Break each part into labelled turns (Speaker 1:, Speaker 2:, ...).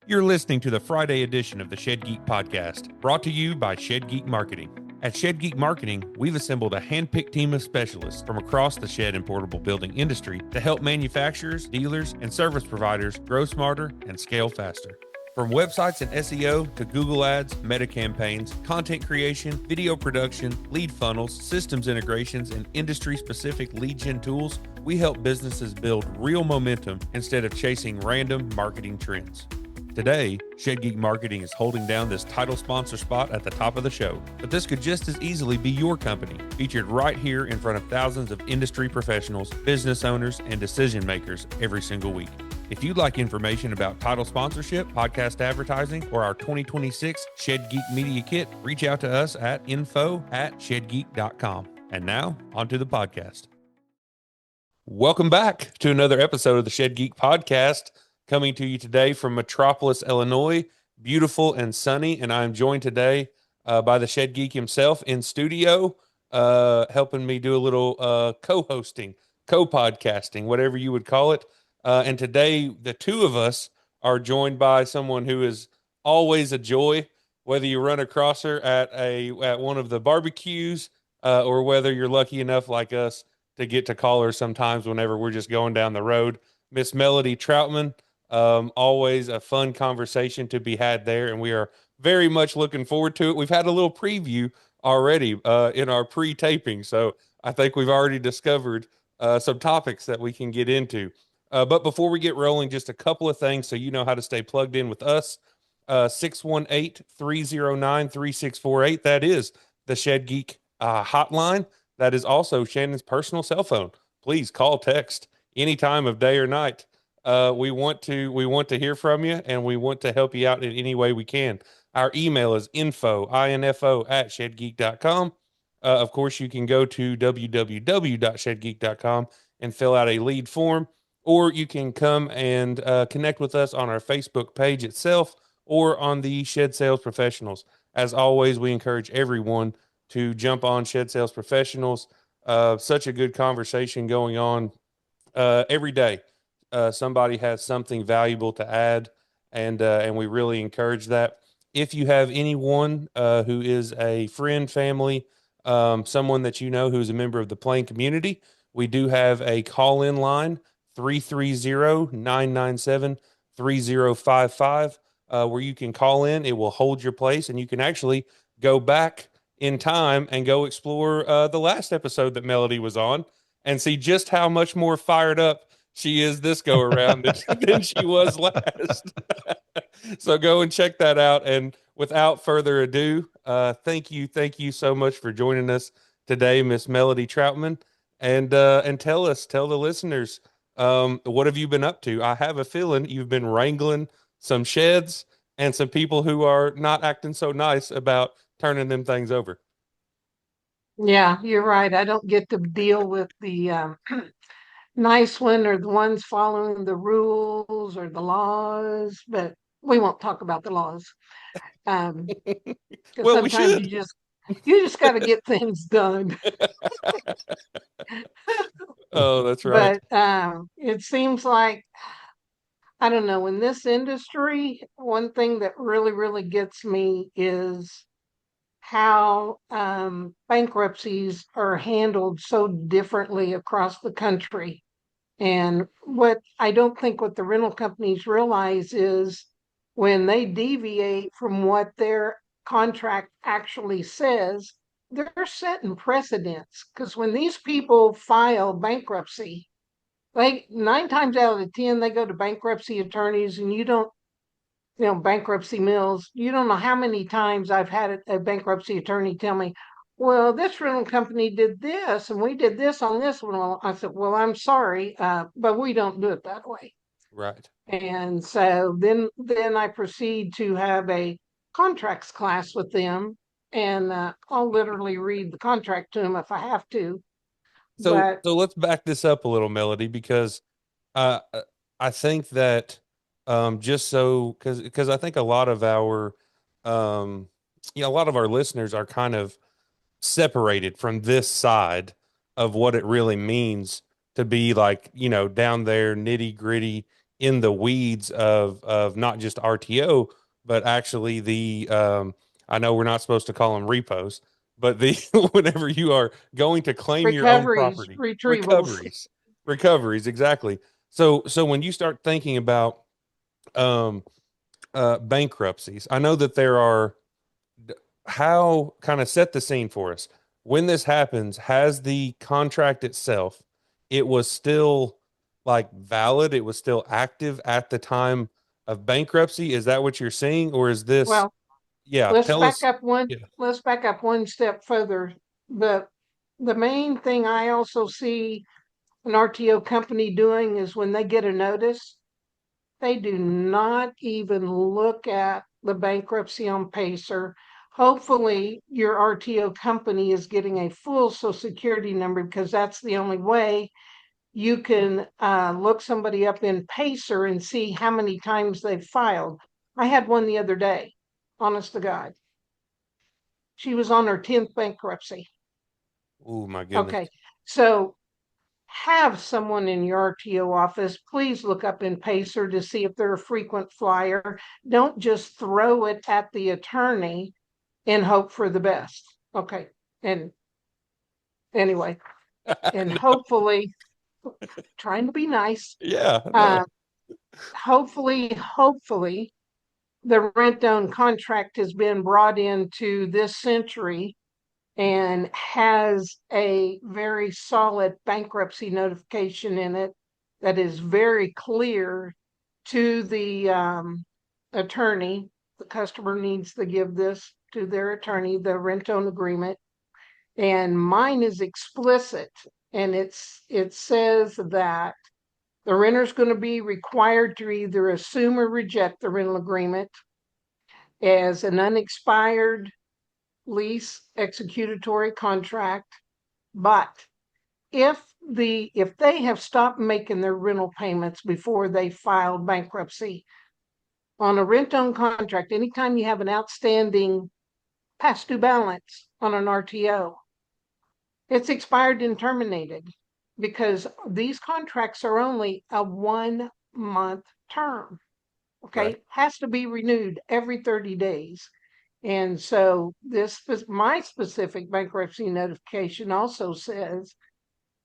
Speaker 1: You're listening to the Friday edition of the Shed Geek Podcast, brought to you by Shed Geek Marketing. At Shed Geek Marketing, we've assembled a hand-picked team of specialists from across the shed and portable building industry to help manufacturers, dealers, and service providers grow smarter and scale faster. From websites and SEO to Google Ads, meta campaigns, content creation, video production, lead funnels, systems integrations, and industry-specific lead gen tools, we help businesses build real momentum instead of chasing random marketing trends. Today, Shed Geek Marketing is holding down this title sponsor spot at the top of the show, but this could just as easily be your company, featured right here in front of thousands of industry professionals, business owners, and decision makers every single week. If you'd like information about title sponsorship, podcast advertising, or our 2026 Shed Geek Media Kit, reach out to us at info@shedgeek.com. And now, on to the podcast. Welcome back to another episode of the Shed Geek Podcast, coming to you today from Metropolis, Illinois, beautiful and sunny. And I'm joined today by the Shed Geek himself in studio, helping me do a little co-hosting, co-podcasting, whatever you would call it. And today, the two of us are joined by someone who is always a joy, whether you run across her at one of the barbecues or whether you're lucky enough like us to get to call her sometimes whenever we're just going down the road. Miss Melody Troutman. Always a fun conversation to be had there, and we are very much looking forward to it. We've had a little preview already in our pre-taping, so I think we've already discovered some topics that we can get into. But before we get rolling, just a couple of things so you know how to stay plugged in with us. 618-309-3648. That is the Shed Geek hotline. That is also Shannon's personal cell phone. Please call, text any time of day or night. We want to hear from you, and we want to help you out in any way we can. Our email is info@shedgeek.com. Of course, you can go to www.shedgeek.com and fill out a lead form, or you can come and connect with us on our Facebook page itself or on the Shed Sales Professionals. As always, we encourage everyone to jump on Shed Sales Professionals. Such a good conversation going on every day. Somebody has something valuable to add, and we really encourage that. If you have anyone who is a friend, family, someone that you know who's a member of the Plain community, we do have a call-in line, 330-997-3055, where you can call in. It will hold your place, and you can actually go back in time and go explore the last episode that Melody was on and see just how much more fired up she is this go around than she was last. So go and check that out. And without further ado, thank you so much for joining us today, Miss Melody Troutman. And tell the listeners, what have you been up to? I have a feeling you've been wrangling some sheds and some people who are not acting so nice about turning them things over.
Speaker 2: Yeah, you're right. I don't get to deal with the nice one or the ones following the rules or the laws, but we won't talk about the laws. Because
Speaker 1: Well, we
Speaker 2: sometimes
Speaker 1: should.
Speaker 2: you just got to get things done.
Speaker 1: Oh, that's right.
Speaker 2: But it seems like I don't know, in this industry, one thing that really gets me is how bankruptcies are handled so differently across the country. And what I don't think what the rental companies realize is when they deviate from what their contract actually says, they're setting precedents. Because when these people file bankruptcy, like 9 times out of the 10, they go to bankruptcy attorneys, and bankruptcy mills. You don't know how many times I've had a bankruptcy attorney tell me, well, this rental company did this and we did this on this one. Well, I said, well, I'm sorry, but we don't do it that way.
Speaker 1: Right.
Speaker 2: And so then I proceed to have a contracts class with them, and I'll literally read the contract to them if I have to.
Speaker 1: So
Speaker 2: But
Speaker 1: so let's back this up a little, Melody, because uh, I think that just so because I think a lot of our a lot of our listeners are kind of separated from this side of what it really means to be like, down there, nitty gritty, in the weeds of not just RTO, but actually the I know we're not supposed to call them repos, but the whenever you are going to claim your own
Speaker 2: Recoveries,
Speaker 1: property,
Speaker 2: retrievals.
Speaker 1: recoveries, exactly. So when you start thinking about um, bankruptcies, I know that there are how kind of set the scene for us. When this happens, has the contract itself, it was still like valid, it was still active at the time of bankruptcy? Is that what you're seeing? Or is this,
Speaker 2: Well,
Speaker 1: yeah,
Speaker 2: let's
Speaker 1: tell
Speaker 2: back
Speaker 1: us.
Speaker 2: up one.
Speaker 1: Yeah.
Speaker 2: Let's back up one step further. The the main thing I also see an RTO company doing is when they get a notice, they do not even look at the bankruptcy on Pacer. Hopefully, your RTO company is getting a full Social Security number because that's the only way you can look somebody up in Pacer and see how many times they've filed. I had one the other day, honest to God. She was on her 10th bankruptcy.
Speaker 1: Oh my goodness.
Speaker 2: Okay, so have someone in your RTO office, please look up in Pacer to see if they're a frequent flyer. Don't just throw it at the attorney and hope for the best. Okay. And anyway, and
Speaker 1: No.
Speaker 2: hopefully, trying to be nice,
Speaker 1: Yeah, no.
Speaker 2: uh, hopefully, the rent own contract has been brought into this century and has a very solid bankruptcy notification in it that is very clear to the attorney. The customer needs to give this to their attorney, the rent own agreement. And mine is explicit, and it says that the renter is going to be required to either assume or reject the rental agreement as an unexpired lease executory contract. But if they have stopped making their rental payments before they filed bankruptcy on a rent own contract, anytime you have an outstanding past due balance on an RTO, it's expired and terminated because these contracts are only a 1 month term.
Speaker 1: Right.
Speaker 2: Okay, has to be renewed every 30 days. And so this my specific bankruptcy notification also says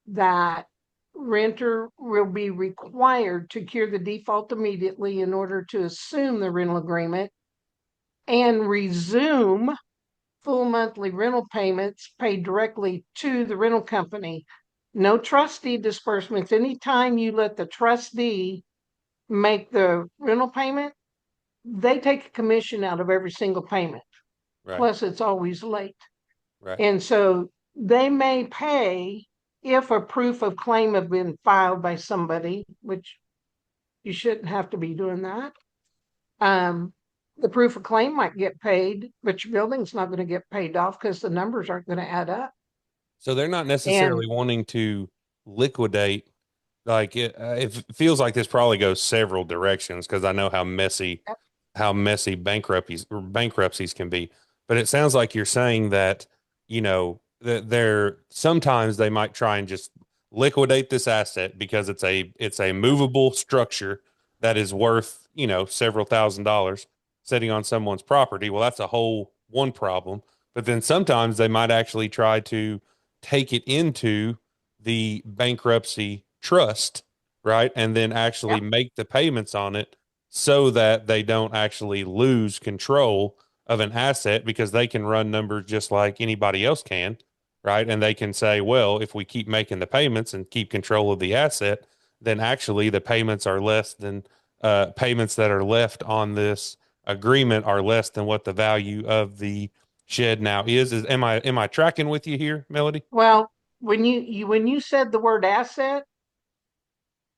Speaker 2: that renter will be required to cure the default immediately in order to assume the rental agreement and resume full monthly rental payments paid directly to the rental company. No trustee disbursements. Anytime you let the trustee make the rental payment, they take a commission out of every single payment.
Speaker 1: Right.
Speaker 2: Plus, it's always late.
Speaker 1: Right.
Speaker 2: And so they may pay if a proof of claim have been filed by somebody, which you shouldn't have to be doing that. Um, the proof of claim might get paid, but your building's not going to get paid off because the numbers aren't going to add up.
Speaker 1: So they're not
Speaker 2: And
Speaker 1: necessarily wanting to liquidate. Like it feels like this probably goes several directions because I know how messy bankruptcies can be. But it sounds like you're saying that, that they're sometimes they might try and just liquidate this asset because it's a movable structure that is worth, several $1,000s sitting on someone's property. Well, that's a whole one problem. But then sometimes they might actually try to take it into the bankruptcy trust, right? And then actually
Speaker 2: yep,
Speaker 1: make the payments on it so that they don't actually lose control of an asset because they can run numbers just like anybody else can, right? And they can say, well, if we keep making the payments and keep control of the asset, then actually the payments are less than payments that are left on this agreement are less than what the value of the shed now is. Am I tracking with you here, Melody?
Speaker 2: well, when you said the word asset,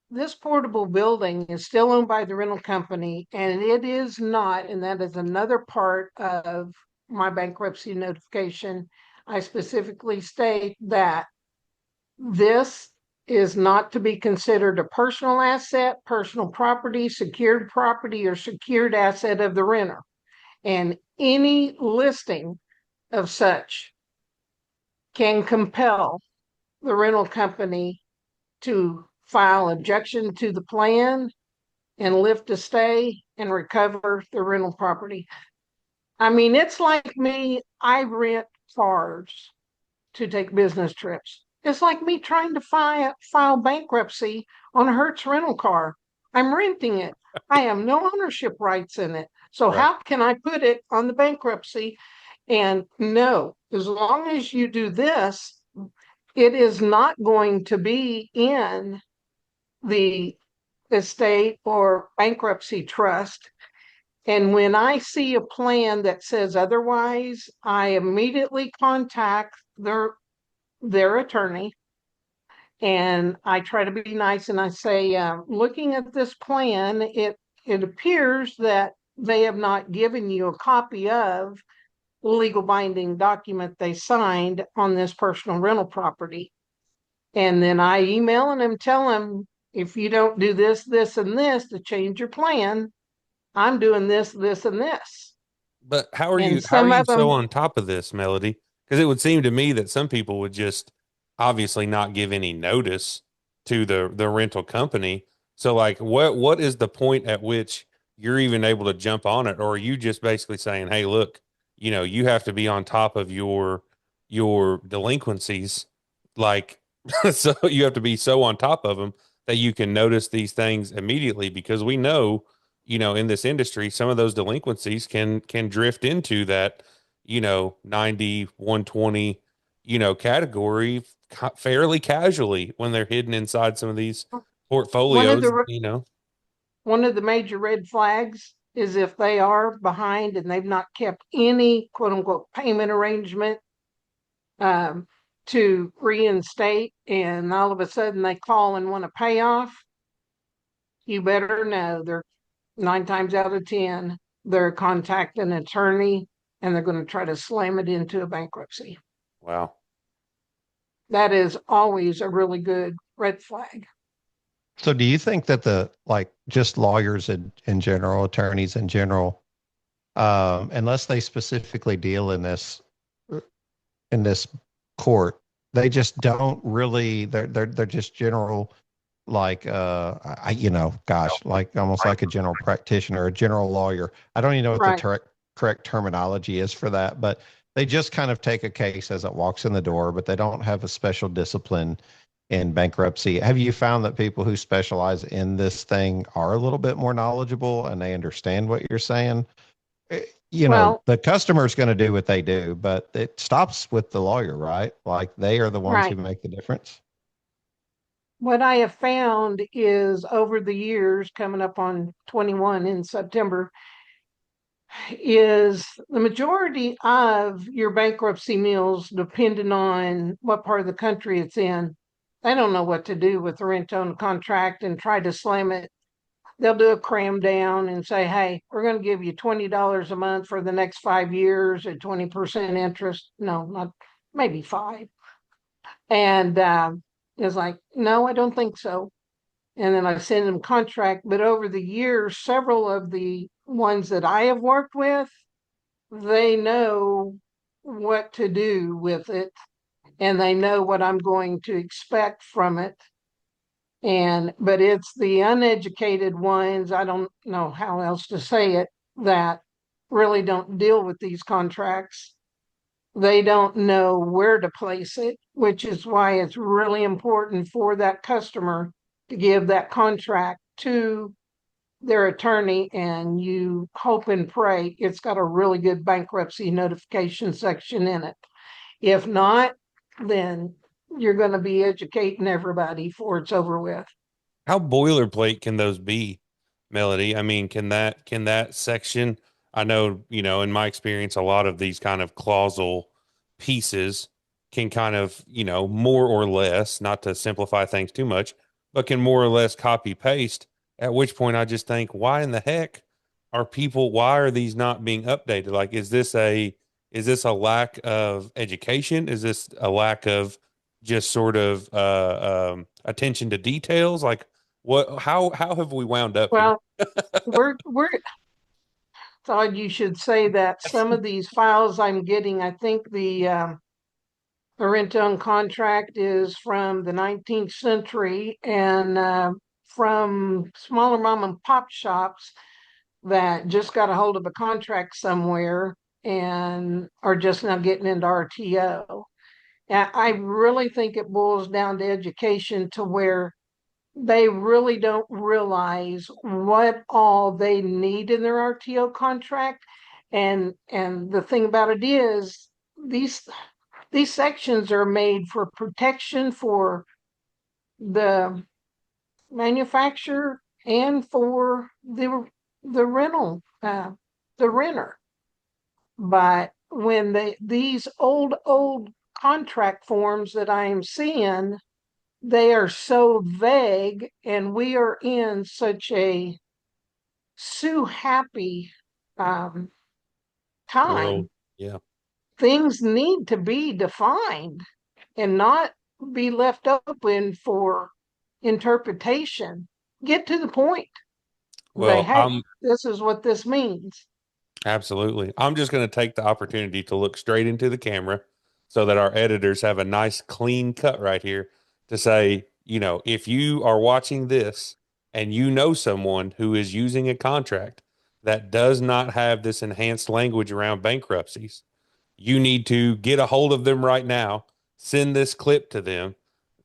Speaker 2: this portable building is still owned by the rental company, and it is not, and that is another part of my bankruptcy notification. I specifically state that this is not to be considered a personal asset, personal property, or secured asset of the renter. And any listing of such can compel the rental company to file objection to the plan and lift a stay and recover the rental property. I mean, it's like me, I rent cars to take business trips. It's like me trying to file bankruptcy on a Hertz rental car. I'm renting it. I have no ownership rights in it. So
Speaker 1: Right.
Speaker 2: how can I put it on the bankruptcy? And no, as long as you do this, it is not going to be in the estate or bankruptcy trust. And when I see a plan that says otherwise, I immediately contact their attorney, and I try to be nice, and I say, looking at this plan, it appears that they have not given you a copy of the legal binding document they signed on this personal rental property. And then I email them, tell them, if you don't do this, this, and this to change your plan, I'm doing this, this, and this.
Speaker 1: But
Speaker 2: And
Speaker 1: how are
Speaker 2: some
Speaker 1: you
Speaker 2: of
Speaker 1: so
Speaker 2: them,
Speaker 1: on top of this, Melody? Because it would seem to me that some people would just obviously not give any notice to the rental company. So like what is the point at which you're even able to jump on it? Or are you just basically saying, hey, look, you have to be on top of your delinquencies, like so you have to be so on top of them that you can notice these things immediately because we know in this industry, some of those delinquencies can drift into that, 90, 120, category fairly casually when they're hidden inside some of these
Speaker 2: one of
Speaker 1: portfolios,
Speaker 2: the one of the major red flags is if they are behind and they've not kept any quote unquote payment arrangement um, to reinstate, and all of a sudden they call and want to pay off. You better know they're 9 times out of 10, they're contacting an attorney and they're going to try to slam it into a bankruptcy.
Speaker 1: wow.
Speaker 3: So
Speaker 2: That is always a really good red flag.
Speaker 3: do you think that just lawyers in general, attorneys in general, unless they specifically deal in this court, they just don't really, they're just general, gosh, like almost like a general practitioner, a general lawyer. I don't even know what the
Speaker 2: Right.
Speaker 3: correct terminology is for that, but they just kind of take a case as it walks in the door, but they don't have a special discipline in bankruptcy. Have you found that people who specialize in this thing are a little bit more knowledgeable and they understand what you're saying?
Speaker 2: Well,
Speaker 3: The customer's going to do what they do, but it stops with the lawyer, right? Like they are the ones who
Speaker 2: right.
Speaker 3: make the difference.
Speaker 2: What I have found is over the years, coming up on 21 in September, is the majority of your bankruptcy meals, depending on what part of the country it's in, they don't know what to do with the rent-owned contract and try to slam it. They'll do a cram down and say, hey, we're going to give you $20 a month for the next 5 years at 20% interest. No, not maybe five. And it's like, no, I don't think so. And then I send them contract. But over the years, several of the ones that I have worked with, they know what to do with it and they know what I'm going to expect from it. But it's the uneducated ones, I don't know how else to say it, that really don't deal with these contracts. They don't know where to place it, which is why it's really important for that customer to give that contract to their attorney, and you hope and pray it's got a really good bankruptcy notification section in it. If not, then you're going to be educating everybody before it's over with.
Speaker 1: How boilerplate can those be, Melody? I mean, can that section, I know, in my experience, a lot of these kind of clausal pieces can kind of, more or less, not to simplify things too much, but can more or less copy paste, at which point I just think, why in the heck why are these not being updated? Like, is this a lack of education? Is this a lack of just sort of attention to details? Like, how have we wound up here?
Speaker 2: Well, we're thought you should say that some of these files I'm getting, I think the rent-owned contract is from the 19th century, and from smaller mom and pop shops that just got a hold of a contract somewhere and are just now getting into RTO. And I really think it boils down to education, to where they really don't realize what all they need in their RTO contract. And the thing about it is, these sections are made for protection for the manufacturer and for the rental, the renter. But when these old contract forms that I am seeing, they are so vague, and we are in such a sue happy
Speaker 1: World.
Speaker 2: time.
Speaker 1: Yeah.
Speaker 2: Things need to be defined and not be left open for interpretation. Get to the point. Say,
Speaker 1: Well,
Speaker 2: hey, this is what this means.
Speaker 1: absolutely. I'm just going to take the opportunity to look straight into the camera so that our editors have a nice clean cut right here to say, if you are watching this and you know someone who is using a contract that does not have this enhanced language around bankruptcies, you need to get a hold of them right now, send this clip to them.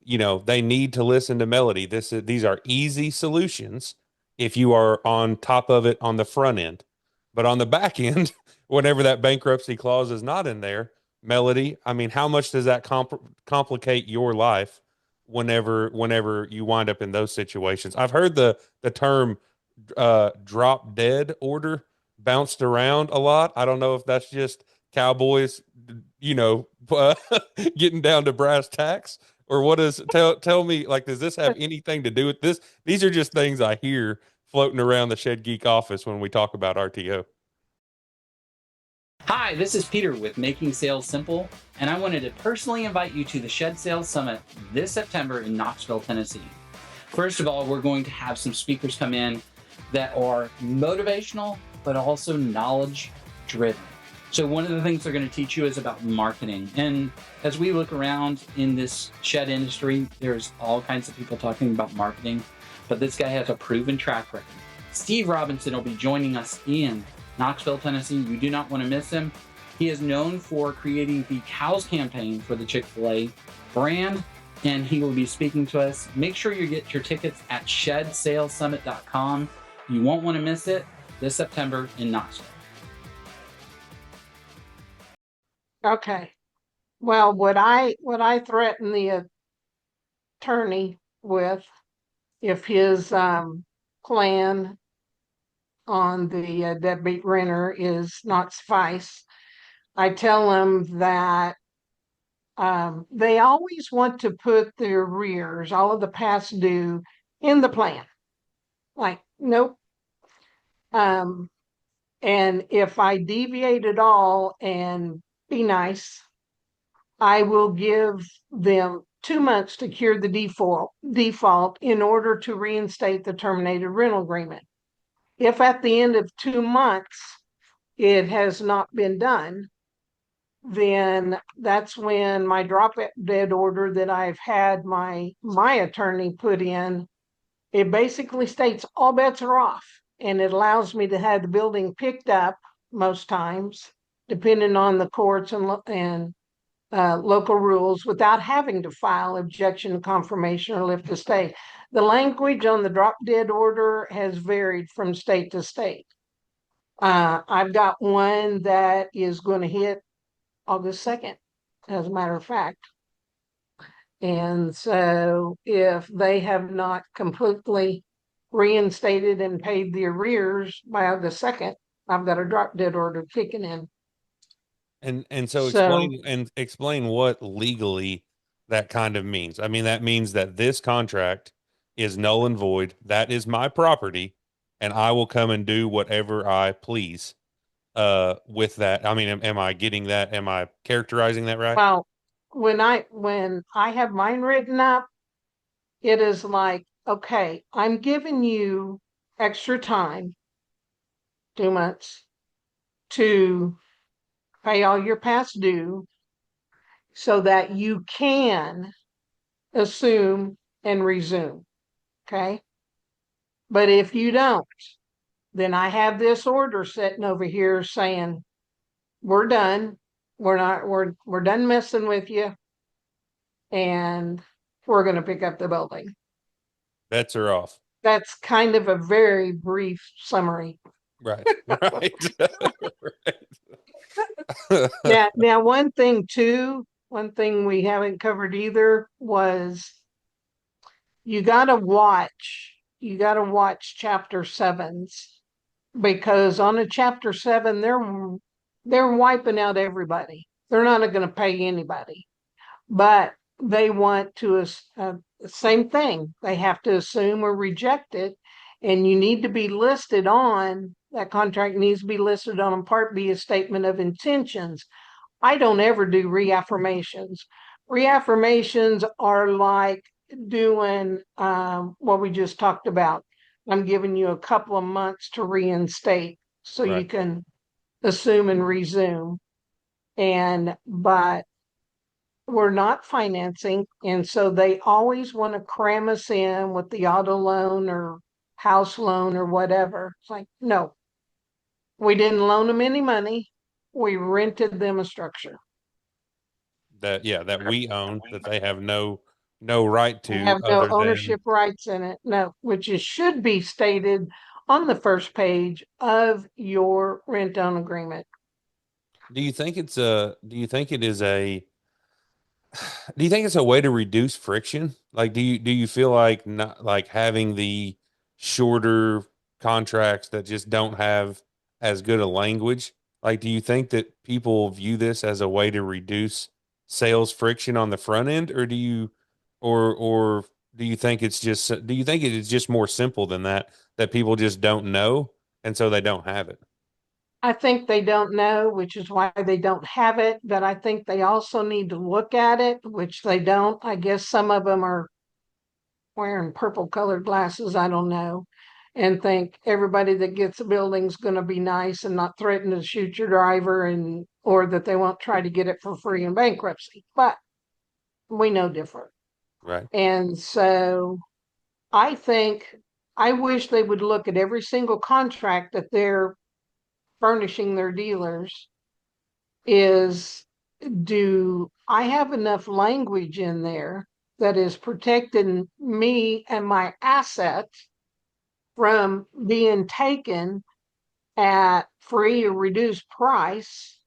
Speaker 1: They need to listen to Melody. These are easy solutions if you are on top of it on the front end. But on the back end, whenever that bankruptcy clause is not in there, Melody, I mean, how much does that complicate your life whenever you wind up in those situations? I've heard the term drop dead order bounced around a lot. I don't know if that's just cowboys, uh, getting down to brass tacks, or what is, tell me, like, does this have anything to do with this? These are just things I hear floating around the Shed Geek office when we talk about RTO.
Speaker 4: Hi, this is Peter with Making Sales Simple, and I wanted to personally invite you to the Shed Sales Summit this September in Knoxville, Tennessee. First of all, we're going to have some speakers come in that are motivational, but also knowledge driven. So one of the things they're going to teach you is about marketing. And as we look around in this shed industry, there's all kinds of people talking about marketing, but this guy has a proven track record. Steve Robinson will be joining us in Knoxville, Tennessee. You do not want to miss him. He is known for creating the Cows campaign for the Chick-fil-A brand, and he will be speaking to us. Make sure you get your tickets at shedsalessummit.com. You won't want to miss it this September in Knoxville.
Speaker 2: Okay. Well, what I threaten the attorney with, if his plan on the deadbeat renter is not suffice, I tell them that they always want to put the arrears, all of the past due, in the plan. Like, nope. And if I deviate at all and be nice, I will give them 2 months to cure the default in order to reinstate the terminated rental agreement. If at the end of 2 months it has not been done, then that's when my drop dead order that I've had my attorney put in, it basically states all bets are off, and it allows me to have the building picked up most times, depending on the courts and local rules, without having to file objection, confirmation, or lift the stay. The language on the drop dead order has varied from state to state. I've got one that is going to hit August 2nd, as a matter of fact. And so if they have not completely reinstated and paid the arrears by August 2nd, I've got a drop dead order kicking in.
Speaker 1: And so explain what legally that kind of means. I mean, that means that this contract is null and void. That is my property, and I will come and do whatever I please with that. I mean, am I getting that? Am I characterizing that right?
Speaker 2: Well, when I have mine written up, it is like, okay, I'm giving you extra time, 2 months, to pay all your past due so that you can assume and resume. Okay. But if you don't, then I have this order sitting over here saying, we're done. We're done messing with you. And we're going to pick up the building.
Speaker 1: Bets are off.
Speaker 2: That's kind of a very brief summary.
Speaker 1: Right. Right.
Speaker 2: Now, one thing we haven't covered either was you got to watch chapter 7s, because on a chapter 7 they're wiping out everybody. They're not going to pay anybody, but they want to same thing. They have to assume or reject it, and you need to be listed on that contract needs to be listed on Part B, a statement of intentions. I don't ever do reaffirmations. Reaffirmations are like doing what we just talked about. I'm giving you a couple of months to reinstate so
Speaker 1: Right.
Speaker 2: you can assume and resume. But we're not financing, and so they always want to cram us in with the auto loan or house loan or whatever. It's like, no, we didn't loan them any money. We rented them a structure.
Speaker 1: That we own, that they have no right
Speaker 2: They
Speaker 1: to,
Speaker 2: have no
Speaker 1: other than
Speaker 2: ownership rights in it. No, which should be stated on the first page of your rent-own agreement.
Speaker 1: do you think it's a do you think it is a do you think it's a way to reduce friction? Like, do you feel like not like having the shorter contracts that just don't have as good a language? Like, do you think that people view this as a way to reduce sales friction on the front end, or or do you think it is just more simple than that, that people just don't know and so they don't have it?
Speaker 2: I think they don't know, which is why they don't have it, but I think they also need to look at it, which they don't. I guess some of them are wearing purple colored glasses, I don't know, and think everybody that gets a building's going to be nice and not threaten to shoot your driver, and or that they won't try to get it for free in bankruptcy. But we know different.
Speaker 1: Right.
Speaker 2: And so I wish they would look at every single contract that they're furnishing their dealers. Do I have enough language in there that is protecting me and my asset from being taken at free or reduced price?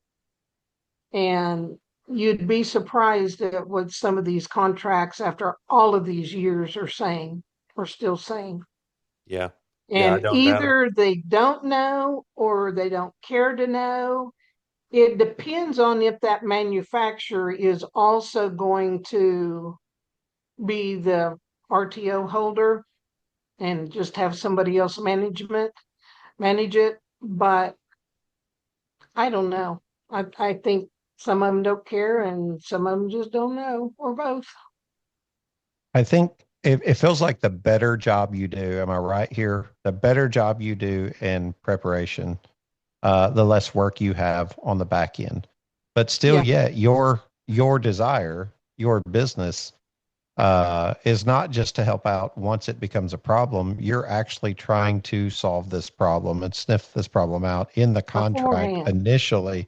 Speaker 2: And you'd be surprised at what some of these contracts after all of these years are still saying.
Speaker 1: Yeah. Yeah, I
Speaker 2: And
Speaker 1: don't doubt it.
Speaker 2: either they don't know or they don't care to know. It depends on if that manufacturer is also going to be the RTO holder and just have somebody else manage it. But I don't know. I think some of them don't care and some of them just don't know, or both.
Speaker 3: I think it feels like the better job you do, am I right here? The better job you do in preparation, the less work you have on the back end. But still,
Speaker 2: Yeah.
Speaker 3: your desire, your business is not just to help out once it becomes a problem. You're actually trying to solve this problem and sniff this problem out in the contract
Speaker 2: Beforehand.
Speaker 3: initially.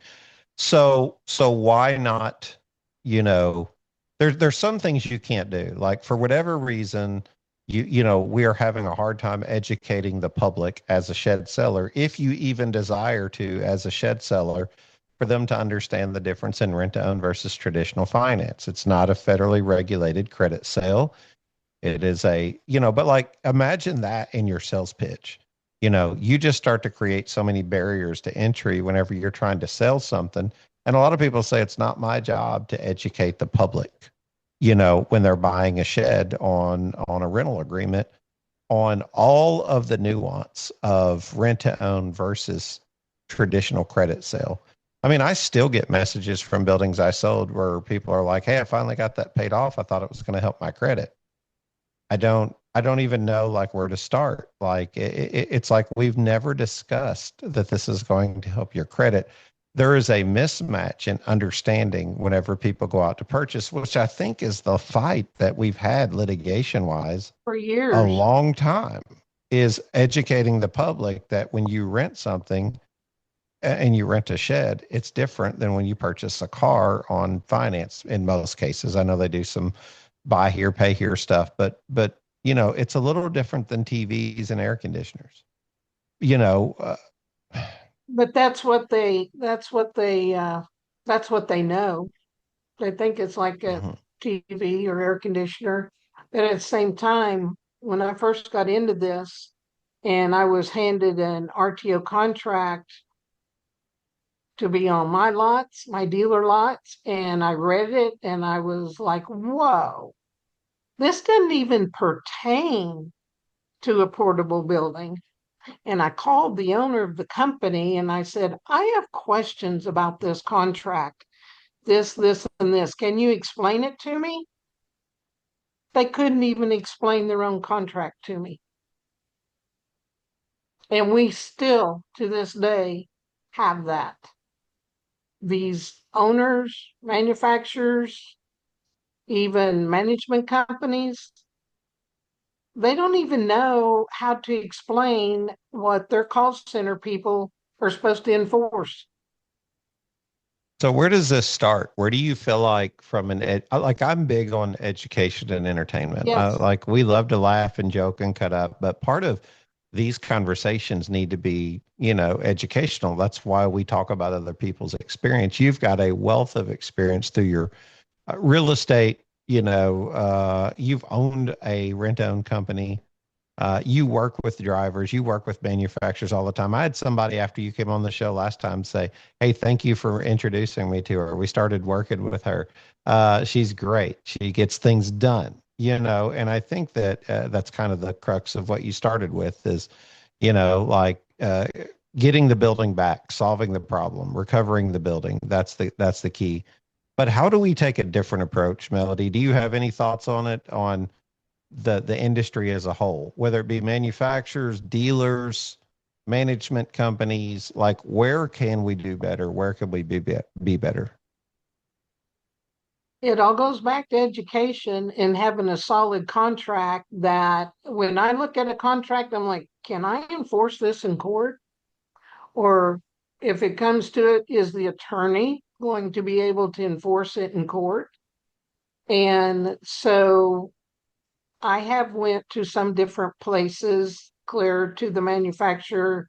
Speaker 3: So why not, there's some things you can't do. Like for whatever reason, we are having a hard time educating the public as a shed seller, if you even desire to, as a shed seller, for them to understand the difference in rent to own versus traditional finance. It's not a federally regulated credit sale. It is but like imagine that in your sales pitch. You just start to create so many barriers to entry whenever you're trying to sell something. And a lot of people say it's not my job to educate the public, when they're buying a shed on a rental agreement, on all of the nuance of rent to own versus traditional credit sale. I mean, I still get messages from buildings I sold where people are like, "Hey, I finally got that paid off. I thought it was going to help my credit." I don't even know like where to start. Like it's like we've never discussed that this is going to help your credit. There is a mismatch in understanding whenever people go out to purchase, which I think is the fight that we've had litigation wise
Speaker 2: For years.
Speaker 3: a long time. is educating the public that when you rent something and you rent a shed, it's different than when you purchase a car on finance in most cases. I know they do some buy here, pay here stuff, but it's a little different than TVs and air conditioners. You know,
Speaker 2: But that's what they know. They think it's like a
Speaker 3: mhm.
Speaker 2: TV or air conditioner. But at the same time, when I first got into this and I was handed an RTO contract to be on my lots, my dealer lots, and I read it and I was like, whoa, this doesn't even pertain to a portable building. And I called the owner of the company and I said, I have questions about this contract, this, and this. Can you explain it to me? They couldn't even explain their own contract to me. And we still, to this day, have that. These owners, manufacturers, even management companies, they don't even know how to explain what their call center people are supposed to enforce.
Speaker 3: So where does this start? Where do you feel like from like I'm big on education and entertainment.
Speaker 2: Yes.
Speaker 3: Like we love to laugh and joke and cut up, but part of these conversations need to be, educational. That's why we talk about other people's experience. You've got a wealth of experience through your real estate. You've owned a rent-own company. You work with drivers, you work with manufacturers all the time. I had somebody after you came on the show last time say, "Hey, thank you for introducing me to her. We started working with her. She's great. She gets things done." And I think that that's kind of the crux of what you started with is, like getting the building back, solving the problem, recovering the building. That's the key. But how do we take a different approach, Melody? Do you have any thoughts on it, on the industry as a whole, whether it be manufacturers, dealers, management companies? Like, where can we do better? Where can we be better?
Speaker 2: It all goes back to education and having a solid contract that when I look at a contract, I'm like, can I enforce this in court? Or if it comes to it, is the attorney going to be able to enforce it in court? And so I have went to some different places, clear to the manufacturer,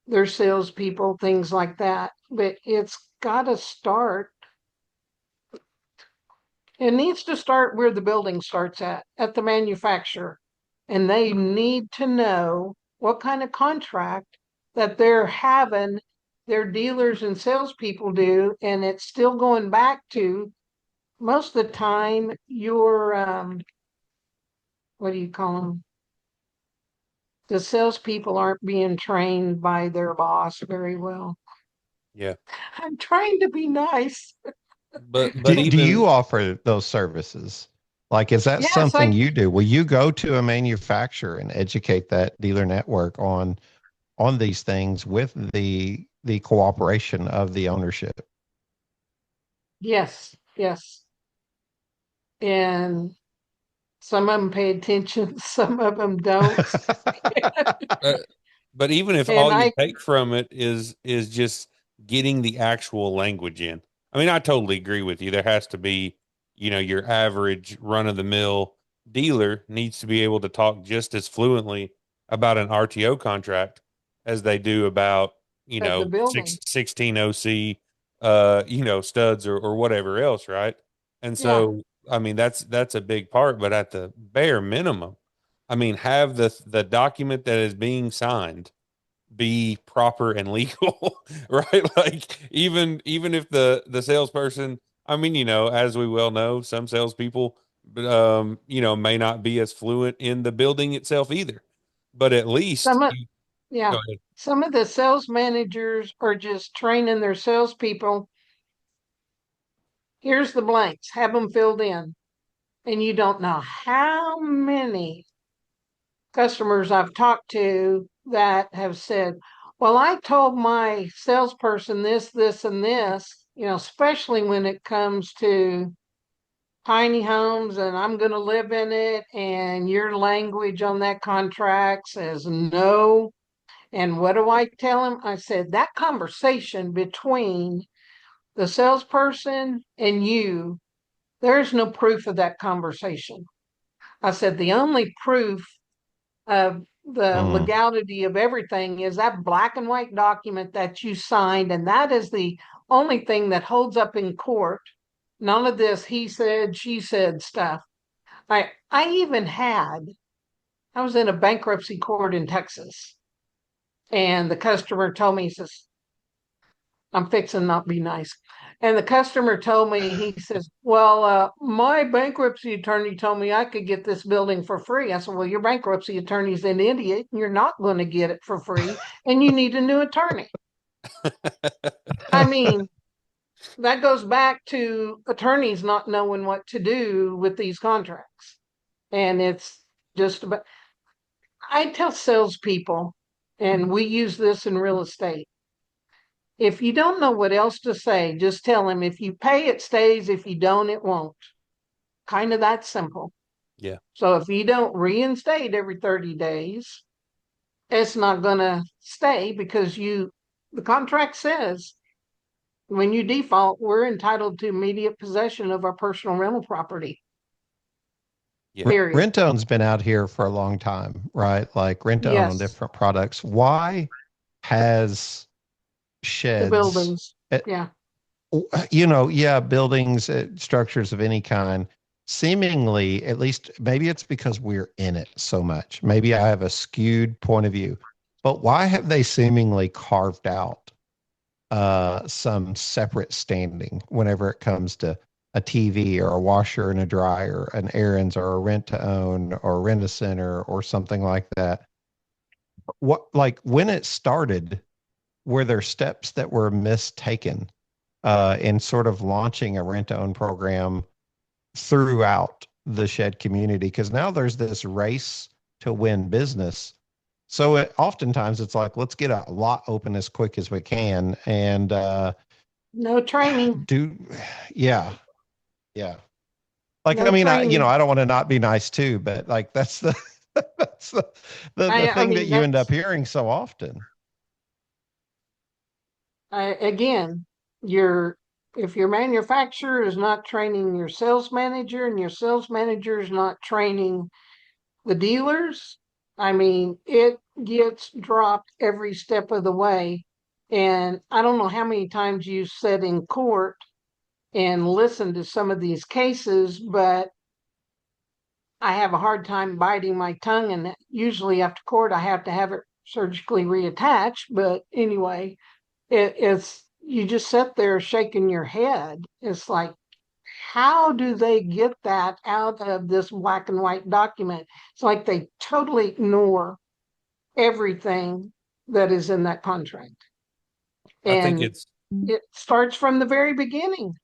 Speaker 2: their salespeople, things like that. But it's got to start. It needs to start where the building starts at the manufacturer. And they need to know what kind of contract that they're having their dealers and salespeople do. And it's still going back to most of the time your what do you call them? The salespeople aren't being trained by their boss very well.
Speaker 1: Yeah.
Speaker 2: I'm trying to be nice.
Speaker 1: But
Speaker 3: Do you
Speaker 1: even
Speaker 3: offer those services? Like, is that
Speaker 2: Yes,
Speaker 3: something you do? Will you go to a manufacturer and educate that dealer network on these things with the cooperation of the ownership?
Speaker 2: yes. And some of them pay attention, some of them don't.
Speaker 1: uh, but even if
Speaker 2: And
Speaker 1: all you
Speaker 2: I,
Speaker 1: take from it is just getting the actual language in. I mean, I totally agree with you. There has to be, your average run of the mill dealer needs to be able to talk just as fluently about an RTO contract as they do about,
Speaker 2: at the building,
Speaker 1: 16 OC studs or whatever else, right? And
Speaker 2: yeah.
Speaker 1: so I mean that's a big part, but at the bare minimum, I mean, have the document that is being signed be proper and legal, right? Like even if the salesperson, I mean, as we well know, some salespeople, may not be as fluent in the building itself either. But at least
Speaker 2: Some of,
Speaker 1: you go
Speaker 2: yeah,
Speaker 1: ahead.
Speaker 2: some of the sales managers are just training their salespeople. Here's the blanks, have them filled in. And you don't know how many customers I've talked to that have said, well, I told my salesperson this, and this, especially when it comes to tiny homes and I'm going to live in it, and your language on that contract says no. And what do I tell him? I said, that conversation between the salesperson and you, there's no proof of that conversation. I said, the only proof of the legality of everything is that black and white document that you signed. And that is the only thing that holds up in court. None of this he said, she said stuff. I was in a bankruptcy court in Texas, and the customer told me, he says, I'm fixing not be nice. And the customer told me, he says, well, my bankruptcy attorney told me I could get this building for free. I said, well, your bankruptcy attorney's an idiot. And you're not going to get it for free, and you need a new attorney. I mean, that goes back to attorneys not knowing what to do with these contracts. And it's just about, I tell salespeople, and we use this in real estate, if you don't know what else to say, just tell them, if you pay, it stays. If you don't, it won't. Kind of that simple.
Speaker 1: Yeah.
Speaker 2: So if you don't reinstate every 30 days, it's not going to stay, because the contract says when you default, we're entitled to immediate possession of our personal rental property.
Speaker 1: Yeah.
Speaker 2: Period.
Speaker 3: Rent-own's been out here for a long time, right? Like rent-own on
Speaker 2: Yes.
Speaker 3: different products. Why has sheds,
Speaker 2: The buildings. Yeah.
Speaker 3: buildings, structures of any kind, seemingly, at least maybe it's because we're in it so much. Maybe I have a skewed point of view, but why have they seemingly carved out some separate standing whenever it comes to a TV or a washer and a dryer, an errands or a rent to own or rent a center or something like that? What, like when it started, were there steps that were mistaken in sort of launching a rent to own program throughout the shed community? Because now there's this race to win business. So oftentimes it's like, let's get a lot open as quick as we can. And
Speaker 2: No training.
Speaker 3: Yeah. Like,
Speaker 2: No
Speaker 3: I mean,
Speaker 2: training.
Speaker 3: I don't want to not be nice too, but like, that's the, that's the thing that you end up hearing so often.
Speaker 2: Again, if your manufacturer is not training your sales manager, and your sales manager is not training the dealers, I mean, it gets dropped every step of the way. And I don't know how many times you sat in court and listened to some of these cases, but I have a hard time biting my tongue. And usually after court, I have to have it surgically reattached. But anyway, it's, you just sit there shaking your head. It's like, how do they get that out of this black and white document? It's like they totally ignore everything that is in that contract.
Speaker 1: I think
Speaker 2: And it starts from the very beginning.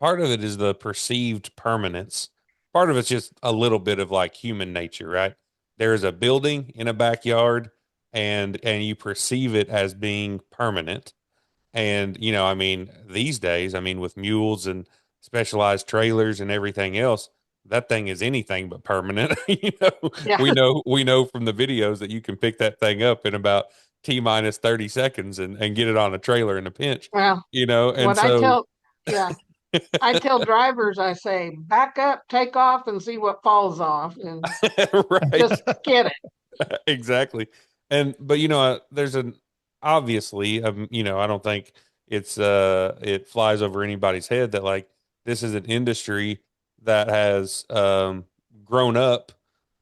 Speaker 1: Part of it is the perceived permanence. Part of it's just a little bit of like human nature, right? There is a building in a backyard, and you perceive it as being permanent. And, I mean, these days, I mean, with mules and specialized trailers and everything else, that thing is anything but permanent.
Speaker 2: Yeah.
Speaker 1: We know from the videos that you can pick that thing up in about T minus 30 seconds and get it on a trailer in a pinch.
Speaker 2: Well,
Speaker 1: And
Speaker 2: what
Speaker 1: so
Speaker 2: I tell drivers, I say, back up, take off, and see what falls off, and
Speaker 1: right.
Speaker 2: just get it.
Speaker 1: Exactly. But there's an obviously, I don't think it flies over anybody's head that like this is an industry that has grown up,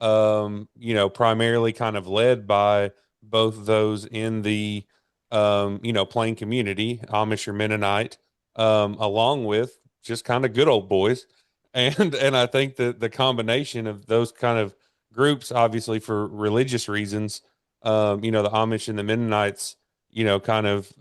Speaker 1: primarily kind of led by both those in the plain community, Amish or Mennonite, along with just kind of good old boys. And I think that the combination of those kind of groups, obviously for religious reasons, the Amish and the Mennonites, kind of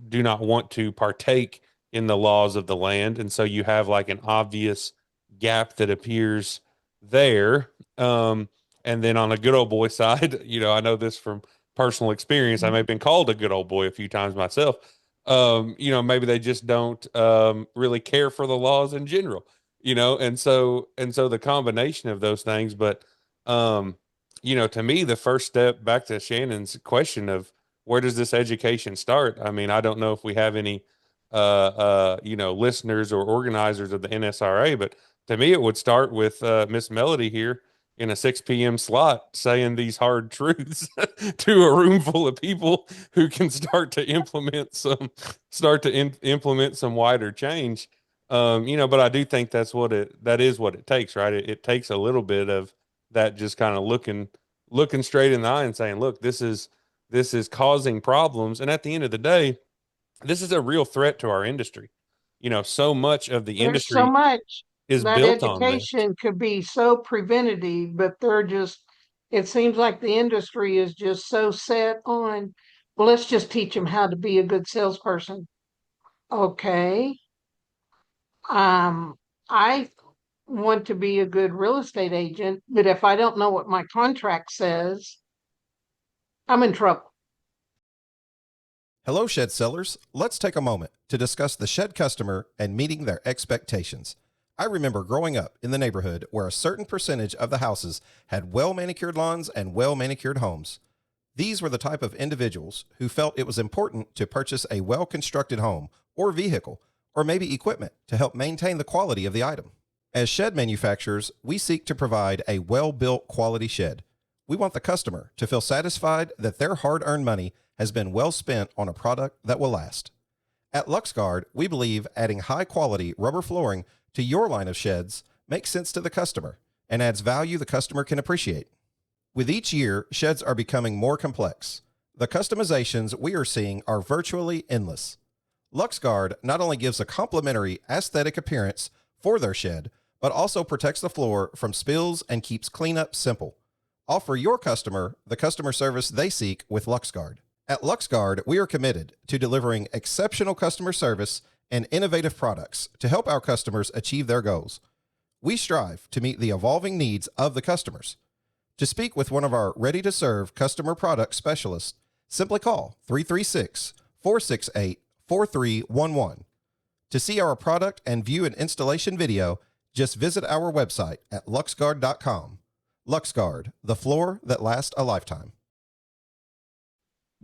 Speaker 1: do not want to partake in the laws of the land. And so you have like an obvious gap that appears there. And then on a good old boy side, I know this from personal experience. I may have been called a good old boy a few times myself. Maybe they just don't really care for the laws in general, and so the combination of those things. But to me, the first step, back to Shannon's question of where does this education start? I mean, I don't know if we have any listeners or organizers of the NSRA, but to me it would start with Miss Melody here in a 6 p.m. slot saying these hard truths to a room full of people who can start to implement some wider change. But I do think that is what it takes, right? It takes a little bit of that, just kind of looking straight in the eye and saying, look, this is causing problems. And at the end of the day, this is a real threat to our industry. So much of the
Speaker 2: There's so
Speaker 1: industry
Speaker 2: much
Speaker 1: is
Speaker 2: that
Speaker 1: built on this.
Speaker 2: education could be so preventative, but it seems like the industry is just so set on, well, let's just teach them how to be a good salesperson. Okay. I want to be a good real estate agent, but if I don't know what my contract says, I'm in trouble.
Speaker 5: Hello, shed sellers. Let's take a moment to discuss the shed customer and meeting their expectations. I remember growing up in the neighborhood where a certain percentage of the houses had well-manicured lawns and well-manicured homes. These were the type of individuals who felt it was important to purchase a well-constructed home or vehicle, or maybe equipment to help maintain the quality of the item. As shed manufacturers, we seek to provide a well-built quality shed. We want the customer to feel satisfied that their hard-earned money has been well spent on a product that will last. At LuxGuard, we believe adding high-quality rubber flooring to your line of sheds makes sense to the customer and adds value the customer can appreciate. With each year, sheds are becoming more complex. The customizations we are seeing are virtually endless. LuxGuard not only gives a complimentary aesthetic appearance for their shed, but also protects the floor from spills and keeps cleanup simple. Offer your customer the customer service they seek with LuxGuard. At LuxGuard, we are committed to delivering exceptional customer service and innovative products to help our customers achieve their goals. We strive to meet the evolving needs of the customers. To speak with one of our ready-to-serve customer product specialists, simply call 336-468-4311. To see our product and view an installation video, just visit our website at luxguard.com. LuxGuard, the floor that lasts a lifetime.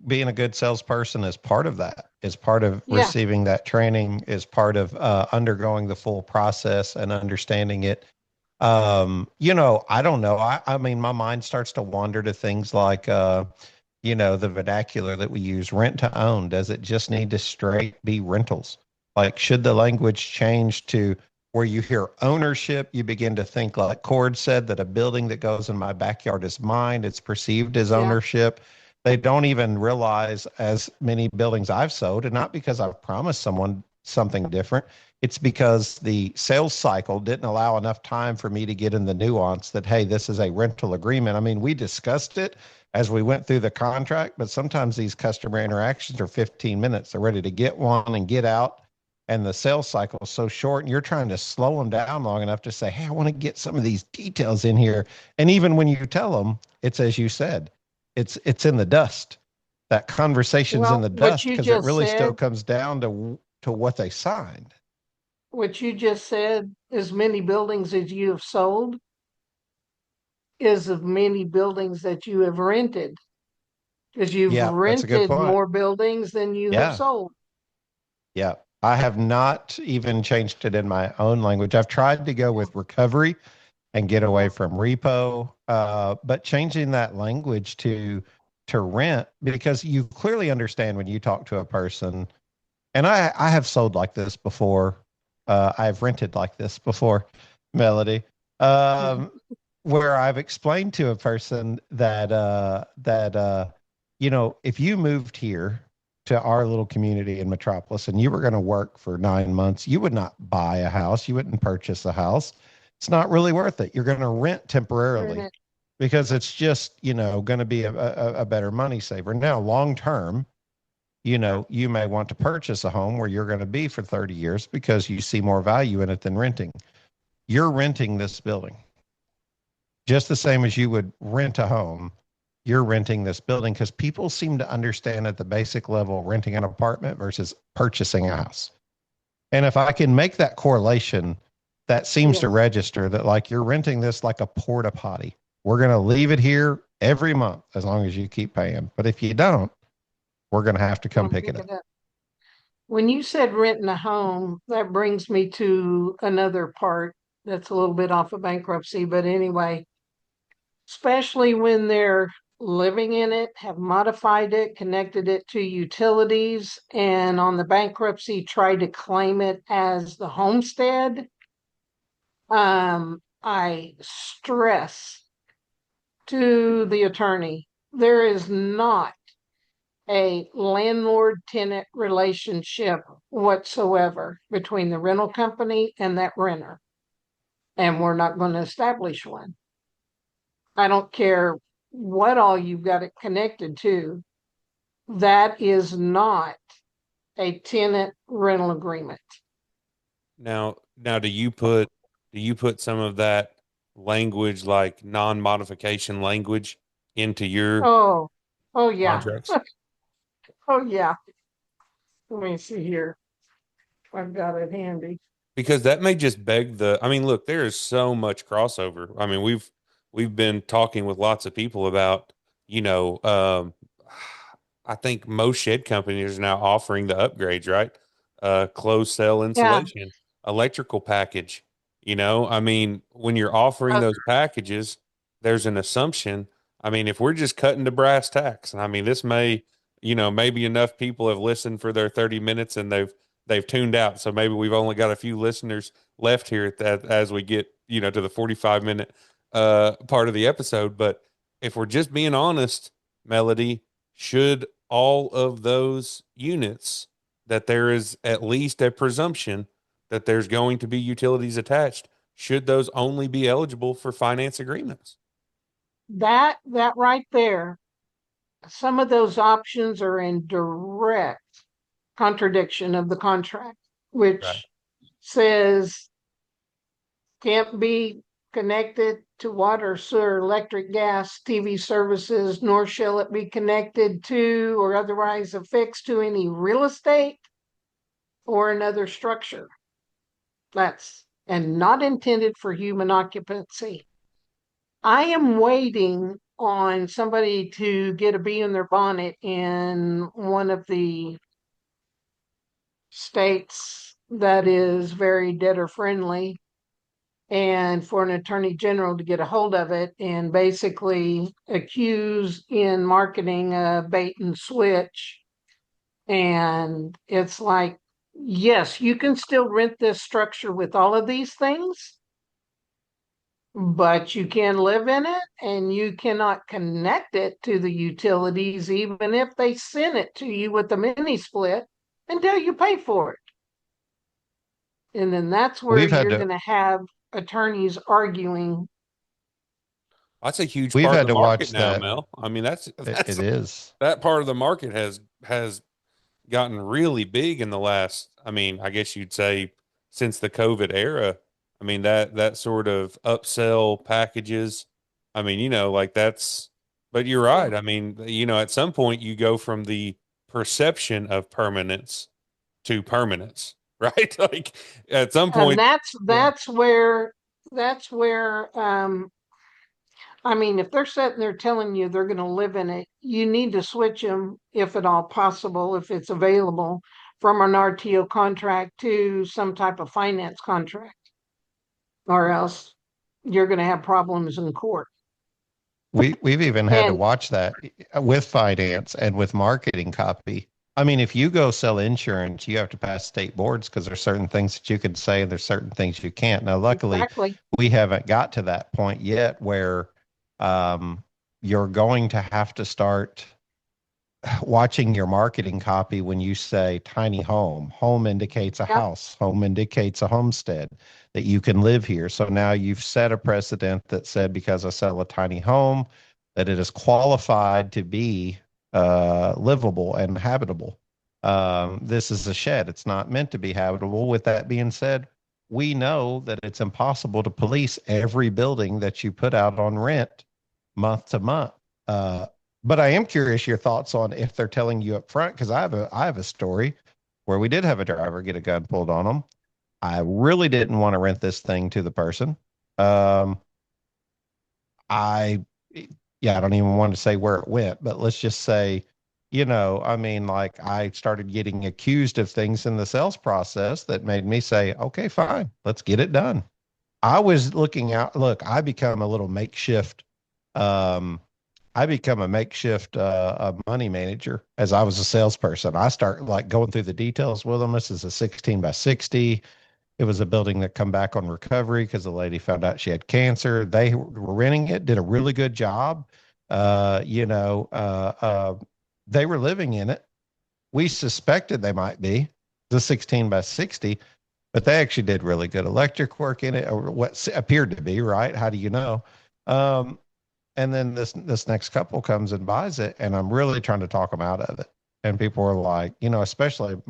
Speaker 3: Being a good salesperson is part of that, is part of
Speaker 2: Yeah.
Speaker 3: receiving that training, is part of undergoing the full process and understanding it. I don't know. I mean, my mind starts to wander to things like, the vernacular that we use, rent to own. Does it just need to straight be rentals? Like, should the language change to where you hear ownership, you begin to think like Cord said, that a building that goes in my backyard is mine. It's perceived as
Speaker 2: Yeah.
Speaker 3: ownership. They don't even realize, as many buildings I've sold, and not because I've promised someone something different, it's because the sales cycle didn't allow enough time for me to get in the nuance that, hey, this is a rental agreement. I mean, we discussed it as we went through the contract, but sometimes these customer interactions are 15 minutes. They're ready to get one and get out. And the sales cycle is so short, and you're trying to slow them down long enough to say, hey, I want to get some of these details in here. And even when you tell them, it's as you said, it's in the dust. That conversation's in the
Speaker 2: What
Speaker 3: dust
Speaker 2: you
Speaker 3: because it
Speaker 2: just
Speaker 3: really still
Speaker 2: said,
Speaker 3: comes down to what they signed.
Speaker 2: what you just said, as many buildings as you have sold is of many buildings that you have rented. Because you've
Speaker 3: Yeah, that's a good
Speaker 2: rented
Speaker 3: point.
Speaker 2: more buildings than you have
Speaker 3: Yeah.
Speaker 2: sold.
Speaker 3: Yeah. I have not even changed it in my own language. I've tried to go with recovery and get away from repo, but changing that language to rent, because you clearly understand when you talk to a person, and I have sold like this before. I've rented like this before, Melody, where I've explained to a person that if you moved here to our little community in Metropolis and you were going to work for 9 months, you would not buy a house. You wouldn't purchase a house. It's not really worth it. You're going to rent temporarily
Speaker 2: Rent it.
Speaker 3: because it's just, going to be a better money saver. Now, long term, you may want to purchase a home where you're going to be for 30 years because you see more value in it than renting. You're renting this building just the same as you would rent a home. You're renting this building because people seem to understand at the basic level renting an apartment versus purchasing a house. And if I can make that correlation, that seems
Speaker 2: Yeah.
Speaker 3: to register that like you're renting this like a porta potty. We're going to leave it here every month as long as you keep paying. But if you don't, we're going to have to come
Speaker 2: Come
Speaker 3: pick
Speaker 2: pick
Speaker 3: it up.
Speaker 2: it up. When you said renting a home, that brings me to another part that's a little bit off of bankruptcy, but anyway, especially when they're living in it, have modified it, connected it to utilities, and on the bankruptcy try to claim it as the homestead. I stress to the attorney, there is not a landlord-tenant relationship whatsoever between the rental company and that renter, and we're not going to establish one. I don't care what all you've got it connected to. That is not a tenant rental agreement.
Speaker 1: Now, do you put some of that language like non-modification language into your
Speaker 2: Oh, oh yeah.
Speaker 1: contracts?
Speaker 2: Oh yeah. Let me see here. I've got it handy.
Speaker 1: Because that may just beg the, I mean, look, there is so much crossover. I mean, we've been talking with lots of people about, you know, I think most shed companies are now offering the upgrades, right? Closed cell
Speaker 2: Yeah.
Speaker 1: insulation, electrical package. You know, I mean, when you're offering
Speaker 2: Uh,
Speaker 1: those packages, there's an assumption. I mean, if we're just cutting to brass tacks, and I mean, this may, maybe enough people have listened for their 30 minutes and they've tuned out. So maybe we've only got a few listeners left here at that as we get, to the 45-minute part of the episode. But if we're just being honest, Melody, should all of those units that there is at least a presumption that there's going to be utilities attached, should those only be eligible for finance agreements?
Speaker 2: that right there, some of those options are in direct contradiction of the contract,
Speaker 1: Right.
Speaker 2: which says can't be connected to water, sewer, electric, gas, TV services, nor shall it be connected to or otherwise affixed to any real estate or another structure. That's and not intended for human occupancy. I am waiting on somebody to get a bee in their bonnet in one of the states that is very debtor friendly, and for an attorney general to get a hold of it and basically accuse in marketing a bait and switch. And it's like, yes, you can still rent this structure with all of these things, but you can live in it and you cannot connect it to the utilities, even if they send it to you with a mini split until you pay for it. And then that's where
Speaker 3: We've had
Speaker 2: you're
Speaker 3: to
Speaker 2: going to have attorneys arguing.
Speaker 1: That's a huge
Speaker 3: we've
Speaker 1: part of
Speaker 3: had
Speaker 1: the
Speaker 3: to
Speaker 1: market
Speaker 3: watch
Speaker 1: now,
Speaker 3: that.
Speaker 1: Mel. I mean,
Speaker 3: It is.
Speaker 1: that part of the market has gotten really big in the last, I mean, I guess you'd say since the COVID era. I mean, that sort of upsell packages. I mean, like that's, but you're
Speaker 2: Yeah.
Speaker 1: right. I mean, at some point you go from the perception of permanence to permanence, right? Like at some
Speaker 2: And
Speaker 1: point,
Speaker 2: that's
Speaker 1: yeah.
Speaker 2: that's where I mean, if they're sitting there telling you they're going to live in it, you need to switch them if at all possible, if it's available, from an RTO contract to some type of finance contract, or else you're going to have problems in court.
Speaker 3: We've even had to
Speaker 2: And
Speaker 3: watch that with finance and with marketing copy. I mean, if you go sell insurance, you have to pass state boards because there's certain things that you can say and there's certain things you can't. Now, luckily,
Speaker 2: exactly,
Speaker 3: we haven't got to that point yet where you're going to have to start watching your marketing copy when you say tiny home. Home indicates a
Speaker 2: yeah,
Speaker 3: house, home indicates a homestead, that you can live here. So now you've set a precedent that said because I sell a tiny home, that it is qualified to be livable and habitable. This is a shed. It's not meant to be habitable. With that being said, we know that it's impossible to police every building that you put out on rent month to month. But I am curious your thoughts on if they're telling you up front, because I have a story where we did have a driver get a gun pulled on him. I really didn't want to rent this thing to the person. Um, I, yeah, I don't even want to say where it went, but let's just say, I mean, like I started getting accused of things in the sales process that made me say, okay, fine, let's get it done. I was looking out, look, um, I become a makeshift money manager as I was a salesperson. I start like going through the details with them. This is a 16 by 60. It was a building that come back on recovery because the lady found out she had cancer. They were renting it, did a really good job. Uh, you know, uh, uh, they were living in it. We suspected they might be the 16 by 60, but they actually did really good electric work in it, or what appeared to be, right? How do you know? Um, and then this next couple comes and buys it, and I'm really trying to talk them out of it. And people were like, especially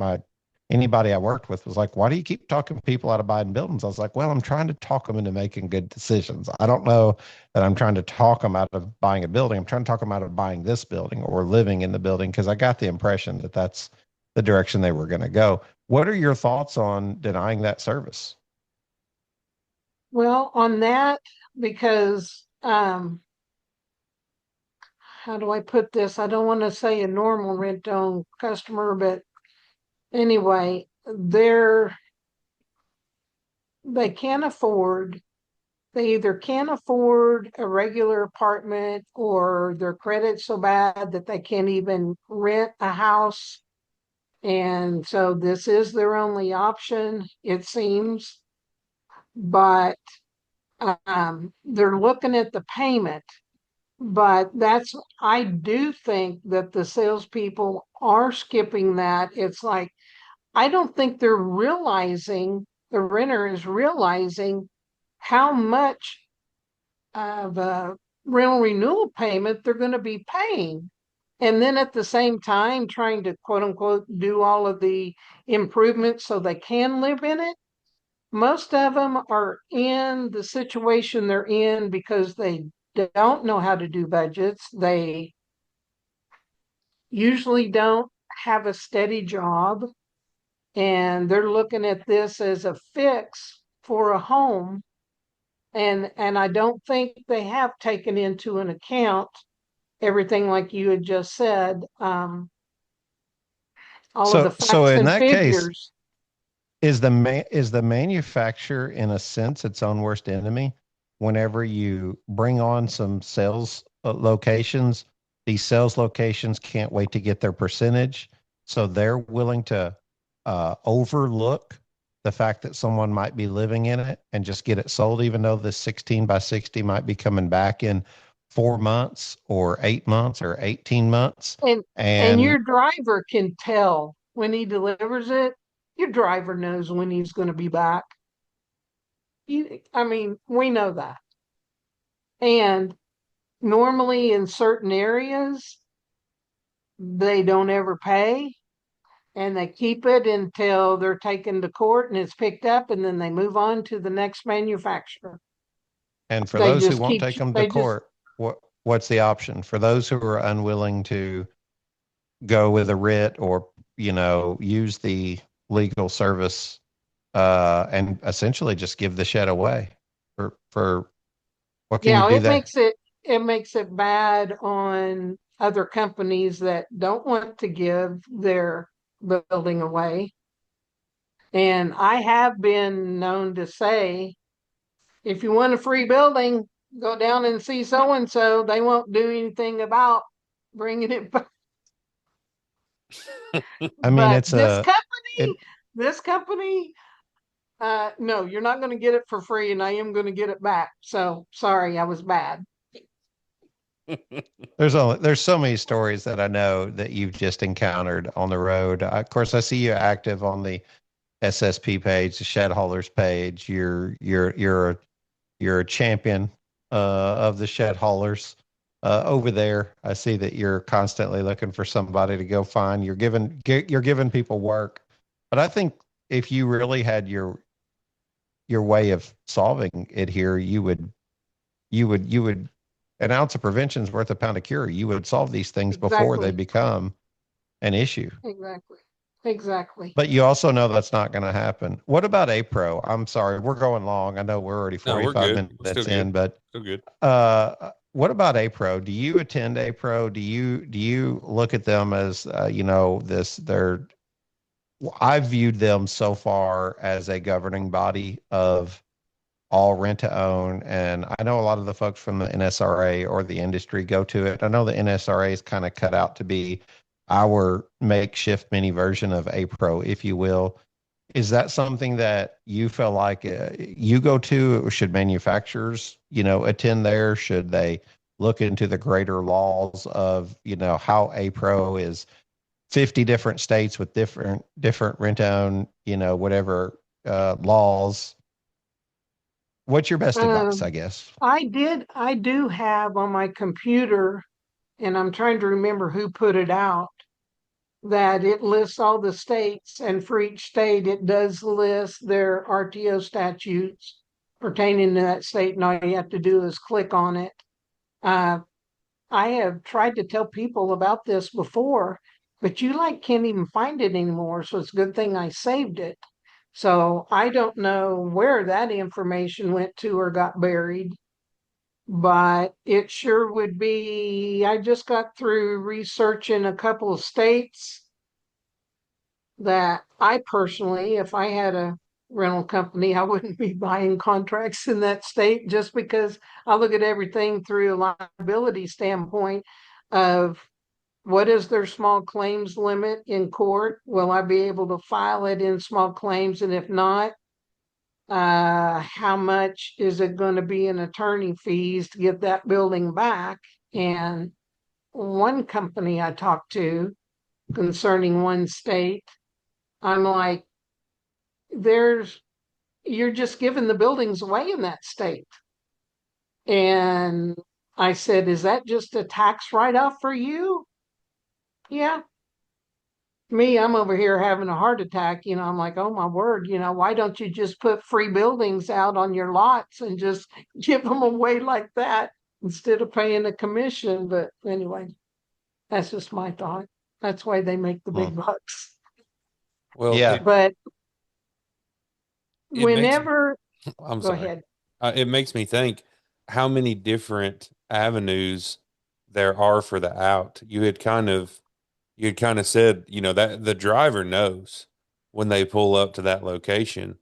Speaker 3: anybody I worked with was like, why do you keep talking people out of buying buildings? I was like, well, I'm trying to talk them into making good decisions. I don't know that I'm trying to talk them out of buying a building. I'm trying to talk them out of buying this building or living in the building, because I got the impression that that's the direction they were going to go. What are your thoughts on denying that service?
Speaker 2: Well, on that, because how do I put this? I don't want to say a normal rent-own customer, but anyway, they can't afford, they either can't afford a regular apartment, or their credit's so bad that they can't even rent a house. And so this is their only option, it seems. But they're looking at the payment. But I do think that the salespeople are skipping that. It's like, I don't think they're realizing, the renter is realizing how much of a rental renewal payment they're going to be paying. And then at the same time, trying to quote unquote do all of the improvements so they can live in it. Most of them are in the situation they're in because they don't know how to do budgets. They usually don't have a steady job, and they're looking at this as a fix for a home. And I don't think they have taken into an account everything like you had just said, all of the
Speaker 3: So
Speaker 2: facts
Speaker 3: in
Speaker 2: and
Speaker 3: that case,
Speaker 2: figures.
Speaker 3: is the manufacturer in a sense its own worst enemy? Whenever you bring on some sales locations, these sales locations can't wait to get their percentage, so they're willing to overlook the fact that someone might be living in it and just get it sold, even though this 16 by 60 might be coming back in 4 months or 8 months or 18 months.
Speaker 2: And
Speaker 3: And
Speaker 2: your driver can tell when he delivers it. Your driver knows when he's going to be back. I mean, we know that. And normally in certain areas, they don't ever pay, and they keep it until they're taken to court and it's picked up, and then they move on to the next manufacturer.
Speaker 3: And for
Speaker 2: They
Speaker 3: those who
Speaker 2: just
Speaker 3: won't
Speaker 2: keep,
Speaker 3: take them to
Speaker 2: they just,
Speaker 3: court, what's the option? For those who are unwilling to go with a writ or, use the legal service and essentially just give the shed away for what can you
Speaker 2: yeah,
Speaker 3: do there?
Speaker 2: it makes it bad on other companies that don't want to give their building away. And I have been known to say, if you want a free building, go down and see so and so. They won't do anything about bringing it back.
Speaker 3: I mean,
Speaker 2: But
Speaker 3: it,
Speaker 2: this company, no, you're not going to get it for free, and I am going to get it back. So sorry, I was bad.
Speaker 3: there's so many stories that I know that you've just encountered on the road. Of course, I see you active on the SSP page, the shed haulers page. You're a champion of the shed haulers over there. I see that you're constantly looking for somebody to go find. You're giving people work, but I think if you really had your way of solving it here, you would an ounce of prevention is worth a pound of cure. You would solve these things before they
Speaker 2: Exactly.
Speaker 3: become an issue.
Speaker 2: Exactly. exactly.
Speaker 3: But you also know that's not going to happen. What about APRO? I'm sorry, we're going long. I know we're already
Speaker 1: No, we're
Speaker 3: 45
Speaker 1: good. We're still
Speaker 3: minutes in,
Speaker 1: good.
Speaker 3: but
Speaker 1: Still good.
Speaker 3: what about APRO? Do you attend APRO? Do you look at them as they're I've viewed them so far as a governing body of all rent to own. And I know a lot of the folks from the NSRA or the industry go to it. I know the NSRA is kind of cut out to be our makeshift mini version of APRO, if you will. Is that something that you feel like you go to? Should manufacturers, attend there? Should they look into the greater laws of, how APRO is 50 different states with different rent own, whatever laws? What's your best advice, I
Speaker 2: Um,
Speaker 3: guess?
Speaker 2: I do have on my computer, and I'm trying to remember who put it out, that it lists all the states, and for each state, it does list their RTO statutes pertaining to that state, and all you have to do is click on it. Uh, I have tried to tell people about this before, but you can't even find it anymore. So it's a good thing I saved it. So I don't know where that information went to or got buried, but it sure would be. I just got through researching a couple of states that I personally, if I had a rental company, I wouldn't be buying contracts in that state just because I look at everything through a liability standpoint of what is their small claims limit in court? Will I be able to file it in small claims? And if not, how much is it going to be in attorney fees to get that building back? And one company I talked to concerning one state, I'm like, you're just giving the buildings away in that state. And I said, is that just a tax write-off for you? Yeah. Me, I'm over here having a heart attack. I'm like, oh my word, why don't you just put free buildings out on your lots and just give them away like that instead of paying a commission? But anyway, that's just my thought. That's why they make the
Speaker 3: Hmm.
Speaker 2: big bucks.
Speaker 1: Well,
Speaker 3: Yeah.
Speaker 2: But
Speaker 1: it makes,
Speaker 2: whenever,
Speaker 1: I'm
Speaker 2: go
Speaker 1: sorry.
Speaker 2: ahead.
Speaker 1: It makes me think how many different avenues there are for the out. You had kind of said, that the driver knows when they pull up to that location.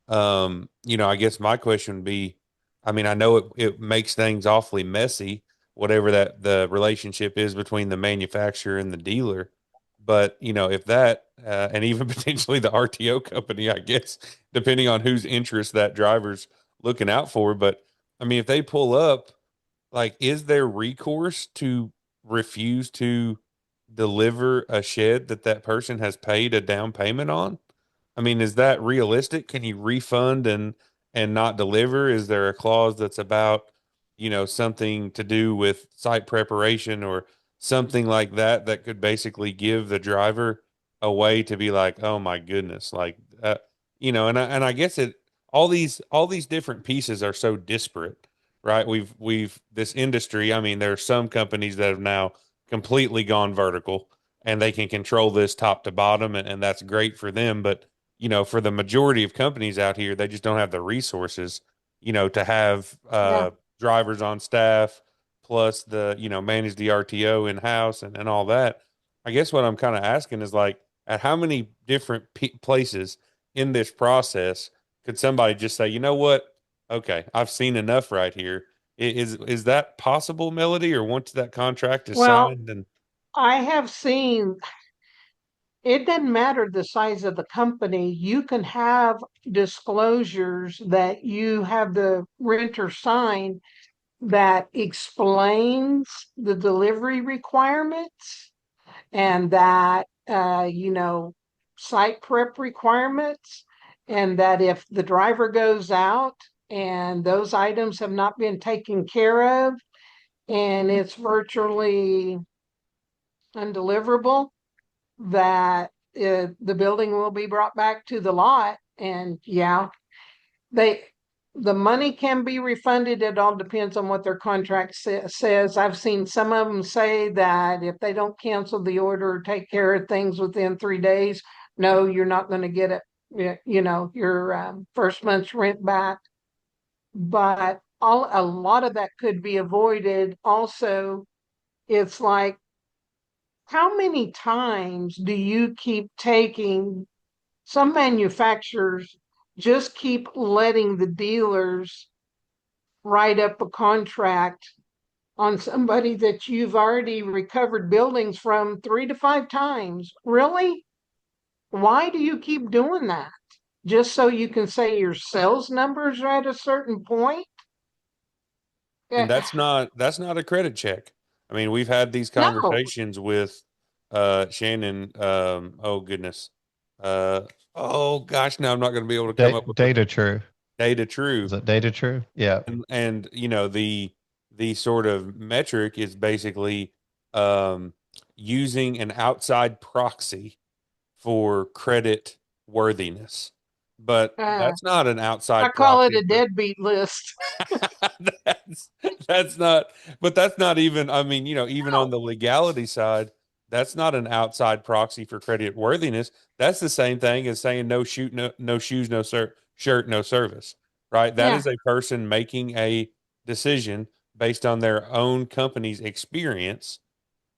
Speaker 1: I guess my question would be, I mean, I know it makes things awfully messy, whatever that the relationship is between the manufacturer and the dealer. But, if that, and even potentially the RTO company, I guess, depending on whose interest that driver's looking out for. But I mean, if they pull up, like, is there recourse to refuse to deliver a shed that person has paid a down payment on? I mean, is that realistic? Can you refund and not deliver? Is there a clause that's about, something to do with site preparation or something like that could basically give the driver a way to be like, oh my goodness, like and I guess all these different pieces are so disparate, right? We've this industry, I mean, there are some companies that have now completely gone vertical and they can control this top to bottom and that's great for them, but for the majority of companies out here, they just don't have the resources, to have
Speaker 2: Yeah.
Speaker 1: drivers on staff, plus manage the RTO in house and all that. I guess what I'm kind of asking is like, at how many different places in this process could somebody just say, you know what? Okay, I've seen enough right here. Is that possible, Melody? Or once that contract is
Speaker 2: Well,
Speaker 1: signed, and
Speaker 2: I have seen it doesn't matter the size of the company. You can have disclosures that you have the renter sign that explains the delivery requirements and that, site prep requirements, and that if the driver goes out and those items have not been taken care of and it's virtually undeliverable, that the building will be brought back to the lot. And yeah, they the money can be refunded. It all depends on what their contract says. I've seen some of them say that if they don't cancel the order or take care of things within 3 days, no, you're not going to get it, your first month's rent back. But a lot of that could be avoided. Also, it's like, how many times do you keep taking, some manufacturers just keep letting the dealers write up a contract on somebody that you've already recovered buildings from 3 to 5 times? Really? Why do you keep doing that? Just so you can say your sales numbers are at a certain point?
Speaker 1: And
Speaker 2: Eh,
Speaker 1: that's not a credit check. I mean, we've had these
Speaker 2: No,
Speaker 1: conversations with Shannon. Oh goodness. Uh, oh gosh, now I'm not going to be able to come up with the
Speaker 3: Data true.
Speaker 1: data true.
Speaker 3: Is it data true? Yeah.
Speaker 1: And the sort of metric is basically um, using an outside proxy for credit worthiness, but
Speaker 2: uh,
Speaker 1: that's not an
Speaker 2: I
Speaker 1: outside
Speaker 2: call it
Speaker 1: proxy
Speaker 2: a
Speaker 1: for
Speaker 2: deadbeat list.
Speaker 1: that's that's not, but that's not even, I mean, even on
Speaker 2: No,
Speaker 1: the legality side, that's not an outside proxy for credit worthiness. That's the same thing as saying no shoes, shirt, no service, right? That
Speaker 2: yeah,
Speaker 1: is a person making a decision based on their own company's experience,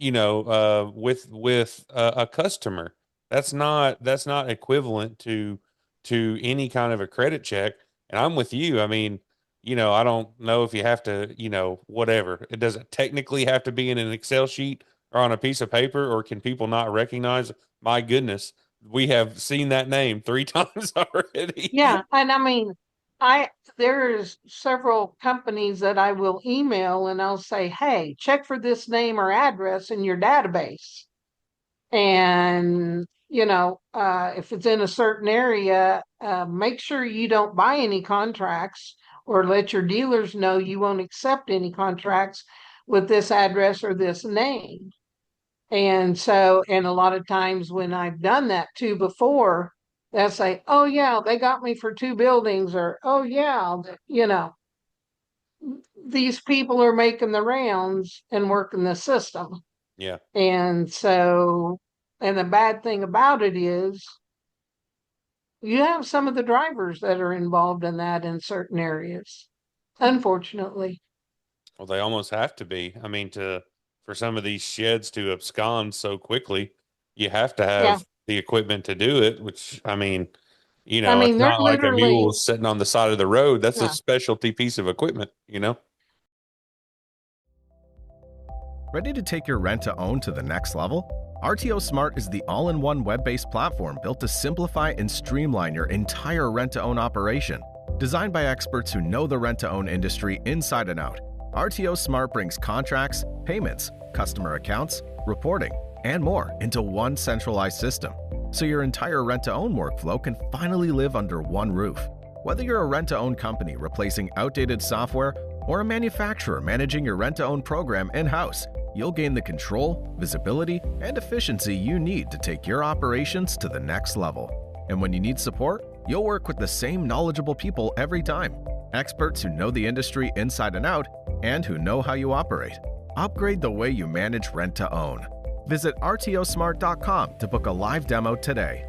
Speaker 1: with a customer. That's not equivalent to any kind of a credit check. And I'm with you. I mean, I don't know if you have to, whatever. It doesn't technically have to be in an Excel sheet or on a piece of paper, or can people not recognize? My goodness, we have seen that name 3 times already.
Speaker 2: yeah. And I mean, I there's several companies that I will email and I'll say, hey, check for this name or address in your database. And, if it's in a certain area, make sure you don't buy any contracts or let your dealers know you won't accept any contracts with this address or this name. And so, and a lot of times when I've done that too before, they'll say, oh, yeah, they got me for 2 buildings, or oh, yeah, these people are making the rounds and working the system.
Speaker 1: Yeah.
Speaker 2: And so, and the bad thing about it is you have some of the drivers that are involved in that in certain areas, unfortunately.
Speaker 1: Well, they almost have to be. I mean, for some of these sheds to abscond so quickly, you have to
Speaker 2: Yeah.
Speaker 1: have the equipment to do it, which, I mean,
Speaker 2: I mean,
Speaker 1: it's
Speaker 2: they're
Speaker 1: not like a
Speaker 2: literally,
Speaker 1: mule sitting on the side of the road. That's a
Speaker 2: yeah.
Speaker 1: specialty piece of equipment.
Speaker 6: Ready to take your rent to own to the next level? RTO Smart is the all-in-one web-based platform built to simplify and streamline your entire rent-to-own operation. Designed by experts who know the rent-to-own industry inside and out, RTO Smart brings contracts, payments, customer accounts, reporting, and more into one centralized system, so your entire rent-to-own workflow can finally live under one roof. Whether you're a rent-to-own company replacing outdated software or a manufacturer managing your rent-to-own program in-house, you'll gain the control, visibility, and efficiency you need to take your operations to the next level. And when you need support, you'll work with the same knowledgeable people every time. Experts who know the industry inside and out and who know how you operate. Upgrade the way you manage rent to own. Visit rtosmart.com to book a live demo today.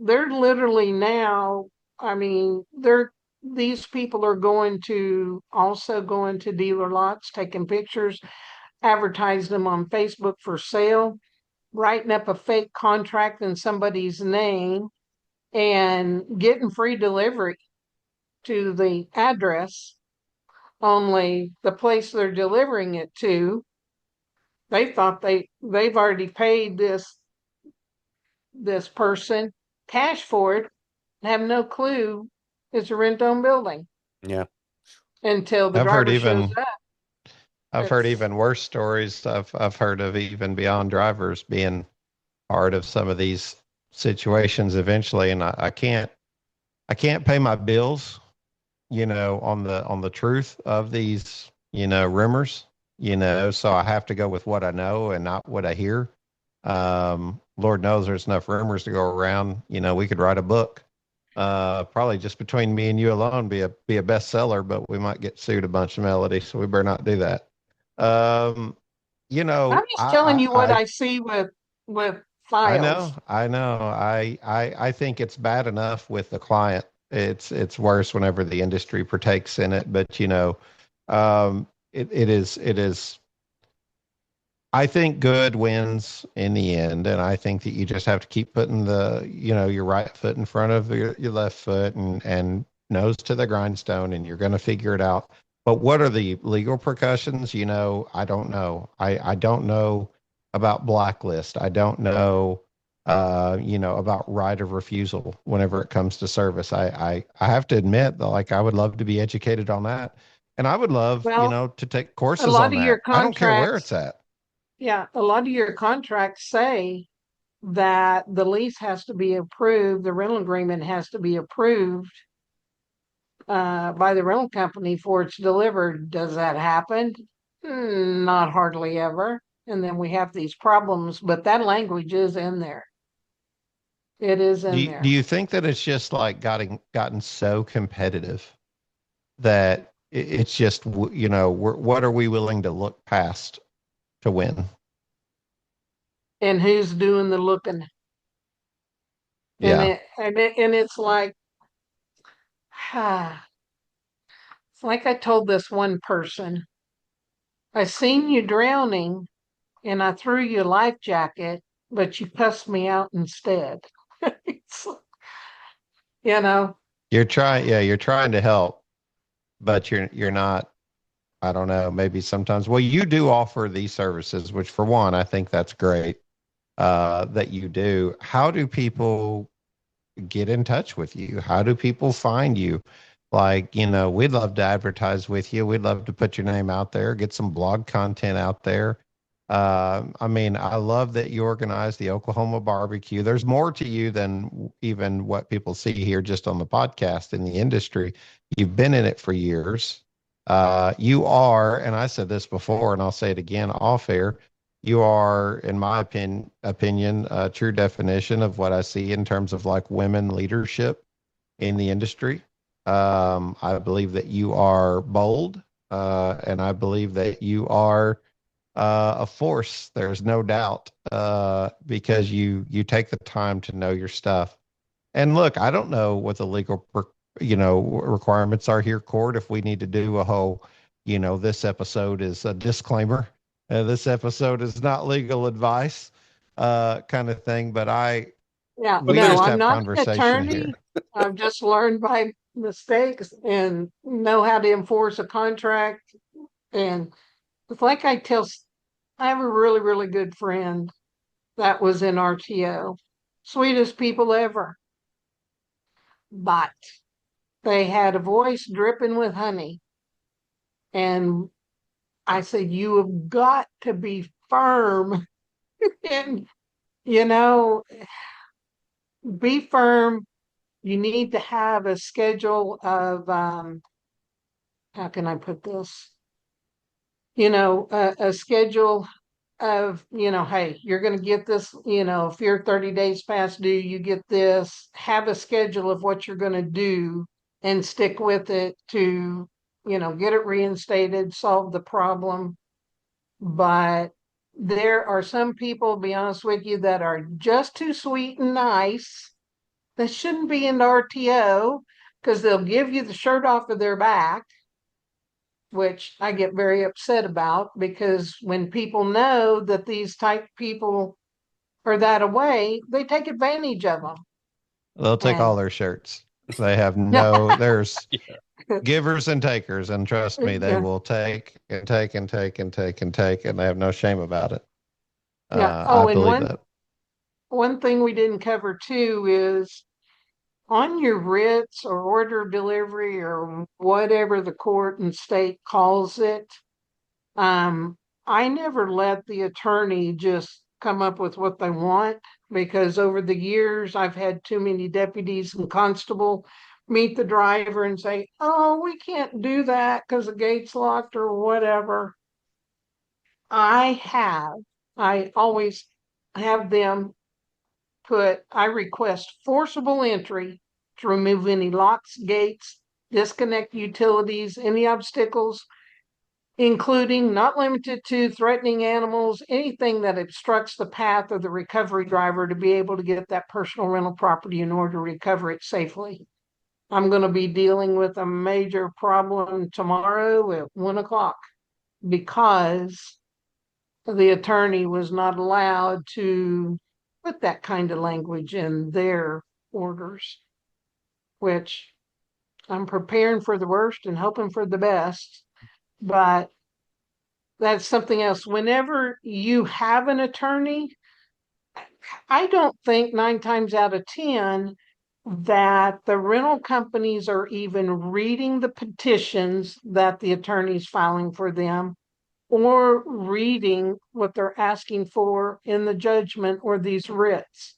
Speaker 2: They're literally now, I mean, these people are also going to dealer lots, taking pictures, advertise them on Facebook for sale, writing up a fake contract in somebody's name, and getting free delivery to the address. Only the place they're delivering it to, they thought they've already paid this person cash for it, and have no clue it's a rent-owned building
Speaker 1: Yeah.
Speaker 2: until the
Speaker 3: I've heard
Speaker 2: driver shows
Speaker 3: even
Speaker 2: up.
Speaker 3: I've heard
Speaker 2: It's,
Speaker 3: even worse stories. I've heard of even beyond drivers being part of some of these situations eventually, and I can't pay my bills, on the truth of these, rumors, so I have to go with what I know and not what I hear. Lord knows there's enough rumors to go around. We could write a book, probably just between me and you alone, be a bestseller, but we might get sued a bunch of Melody, so we better not do that. Um, you
Speaker 2: I'm
Speaker 3: know,
Speaker 2: just telling you what
Speaker 3: I
Speaker 2: I see with
Speaker 3: I
Speaker 2: files.
Speaker 3: know, I know. I think it's bad enough with the client. It's worse whenever the industry partakes in it. But it is. I think good wins in the end, and I think that you just have to keep putting your right foot in front of your left foot and nose to the grindstone, and you're going to figure it out. But what are the legal repercussions? I don't know. I don't know about blacklist. I don't know, about right of refusal whenever it comes to service. I have to admit that, like, I would love to be educated on that, and I would love,
Speaker 2: Well,
Speaker 3: to take
Speaker 2: a
Speaker 3: courses
Speaker 2: lot
Speaker 3: on
Speaker 2: of your
Speaker 3: that. I don't care where it's
Speaker 2: contracts,
Speaker 3: at.
Speaker 2: yeah, a lot of your contracts say that the lease has to be approved, the rental agreement has to be approved by the rental company before it's delivered. Does that happen? Not hardly ever. And then we have these problems, but that language is in there. It is
Speaker 3: Do
Speaker 2: in
Speaker 3: you, do
Speaker 2: there.
Speaker 3: you think that it's just like gotten so competitive that it's just what are we willing to look past to win?
Speaker 2: And who's doing the looking? And
Speaker 3: Yeah,
Speaker 2: it's like, it's like I told this one person, I seen you drowning and I threw you a life jacket, but you cussed me out instead. It's, you know,
Speaker 3: you're trying to help, but you're not. I don't know. Maybe sometimes. Well, you do offer these services, which for one, I think that's great that you do. How do people get in touch with you? How do people find you? Like, we'd love to advertise with you. We'd love to put your name out there, get some blog content out there. I mean, I love that you organize the Oklahoma barbecue. There's more to you than even what people see here just on the podcast in the industry. You've been in it for years. You are, and I said this before, and I'll say it again off air. You are, in my opinion, a true definition of what I see in terms of like women leadership in the industry. I believe that you are bold, and I believe that you are a force. There's no doubt, because you take the time to know your stuff. And look, I don't know what the requirements are here, court. If we need to do a whole, this episode is a disclaimer. This episode is not legal advice, kind of thing. But
Speaker 2: yeah,
Speaker 3: we
Speaker 2: no,
Speaker 3: just
Speaker 2: I'm
Speaker 3: have
Speaker 2: not an
Speaker 3: conversation here.
Speaker 2: attorney. I've just learned by mistakes and know how to enforce a contract. And it's like I have a really, really good friend that was in RTO. Sweetest people ever. But they had a voice dripping with honey. And I said, you have got to be firm and, you know, be firm. You need to have a schedule of, how can I put this? A schedule of, hey, you're going to get this, if you're 30 days past due, you get this. Have a schedule of what you're going to do and stick with it to, get it reinstated, solve the problem. But there are some people, to be honest with you, that are just too sweet and nice that shouldn't be in RTO because they'll give you the shirt off of their back, which I get very upset about because when people know that these type people are that away, they take advantage of them.
Speaker 3: They'll take
Speaker 2: And
Speaker 3: all their shirts. They have there's givers and takers, and trust me, they
Speaker 2: yeah,
Speaker 3: will take and take and take and take and take, and they have no shame about it.
Speaker 2: yeah.
Speaker 3: I
Speaker 2: Oh, and
Speaker 3: believe
Speaker 2: one
Speaker 3: that.
Speaker 2: one thing we didn't cover too is on your writs or order of delivery or whatever the court and state calls it. I never let the attorney just come up with what they want because over the years I've had too many deputies and constable meet the driver and say, "Oh, we can't do that because the gate's locked or whatever." I always have them I request forcible entry to remove any locks, gates, disconnect utilities, any obstacles including not limited to threatening animals, anything that obstructs the path of the recovery driver to be able to get that personal rental property in order to recover it safely. I'm going to be dealing with a major problem tomorrow at 1 o'clock because the attorney was not allowed to put that kind of language in their orders, which I'm preparing for the worst and hoping for the best. But that's something else. Whenever you have an attorney, I don't think 9 times out of 10 that the rental companies are even reading the petitions that the attorney's filing for them or reading what they're asking for in the judgment or these writs.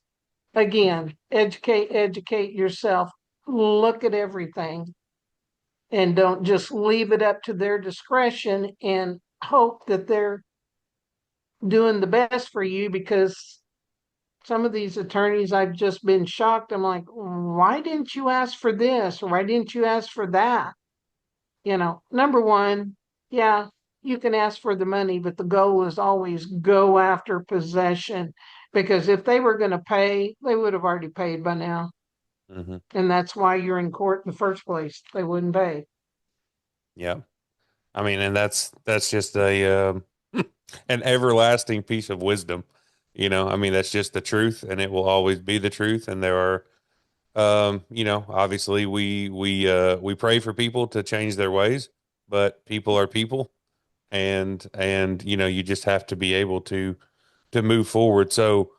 Speaker 2: Again, educate yourself, look at everything, and don't just leave it up to their discretion and hope that they're doing the best for you, because some of these attorneys, I've just been shocked. I'm like, why didn't you ask for this? Or why didn't you ask for that? Number one, yeah, you can ask for the money, but the goal is always go after possession, because if they were going to pay, they would have already paid by now.
Speaker 1: Mm-hmm.
Speaker 2: And that's why you're in court in the first place. They wouldn't pay.
Speaker 1: Yeah. I mean, and that's just a an everlasting piece of wisdom. I mean, that's just the truth, and it will always be the truth. And there are, obviously we pray for people to change their ways, but people are people, and you just have to be able to move forward. So,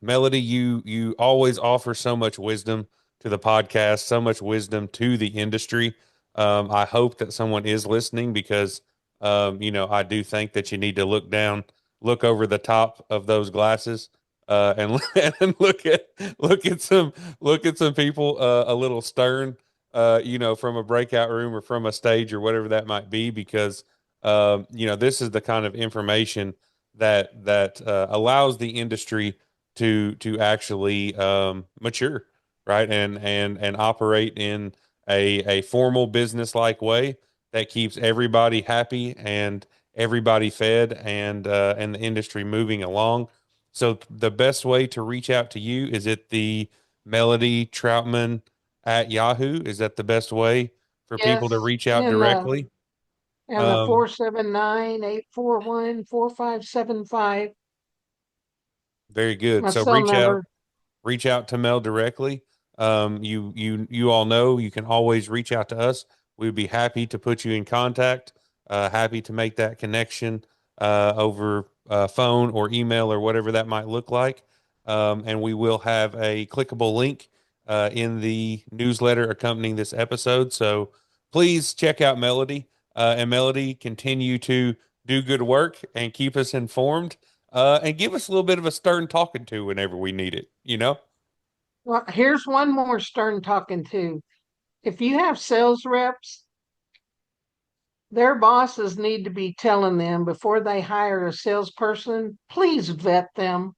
Speaker 1: Melody, you always offer so much wisdom to the podcast, so much wisdom to the industry. I hope that someone is listening because, I do think that you need to look over the top of those glasses, and and look at some people a little stern, from a breakout room or from a stage or whatever that might be, because this is the kind of information that allows the industry to actually mature, right, and operate in a formal business like way that keeps everybody happy and everybody fed, and the industry moving along. So the best way to reach out to you is it the Melody Troutman at Yahoo? Is that the best way for people to
Speaker 2: Yes.
Speaker 1: reach out
Speaker 2: And the
Speaker 1: directly?
Speaker 2: and the
Speaker 1: Um,
Speaker 2: 479-841-4575,
Speaker 1: Very good.
Speaker 2: my
Speaker 1: So
Speaker 2: cell number.
Speaker 1: reach out to Mel directly. You all know you can always reach out to us. We'd be happy to put you in contact. Happy to make that connection over phone or email or whatever that might look like. And we will have a clickable link in the newsletter accompanying this episode. So please check out Melody, and Melody, continue to do good work and keep us informed, and give us a little bit of a stern talking to whenever we need it.
Speaker 2: Well, here's one more stern talking to. If you have sales reps, their bosses need to be telling them before they hire a salesperson, please vet them.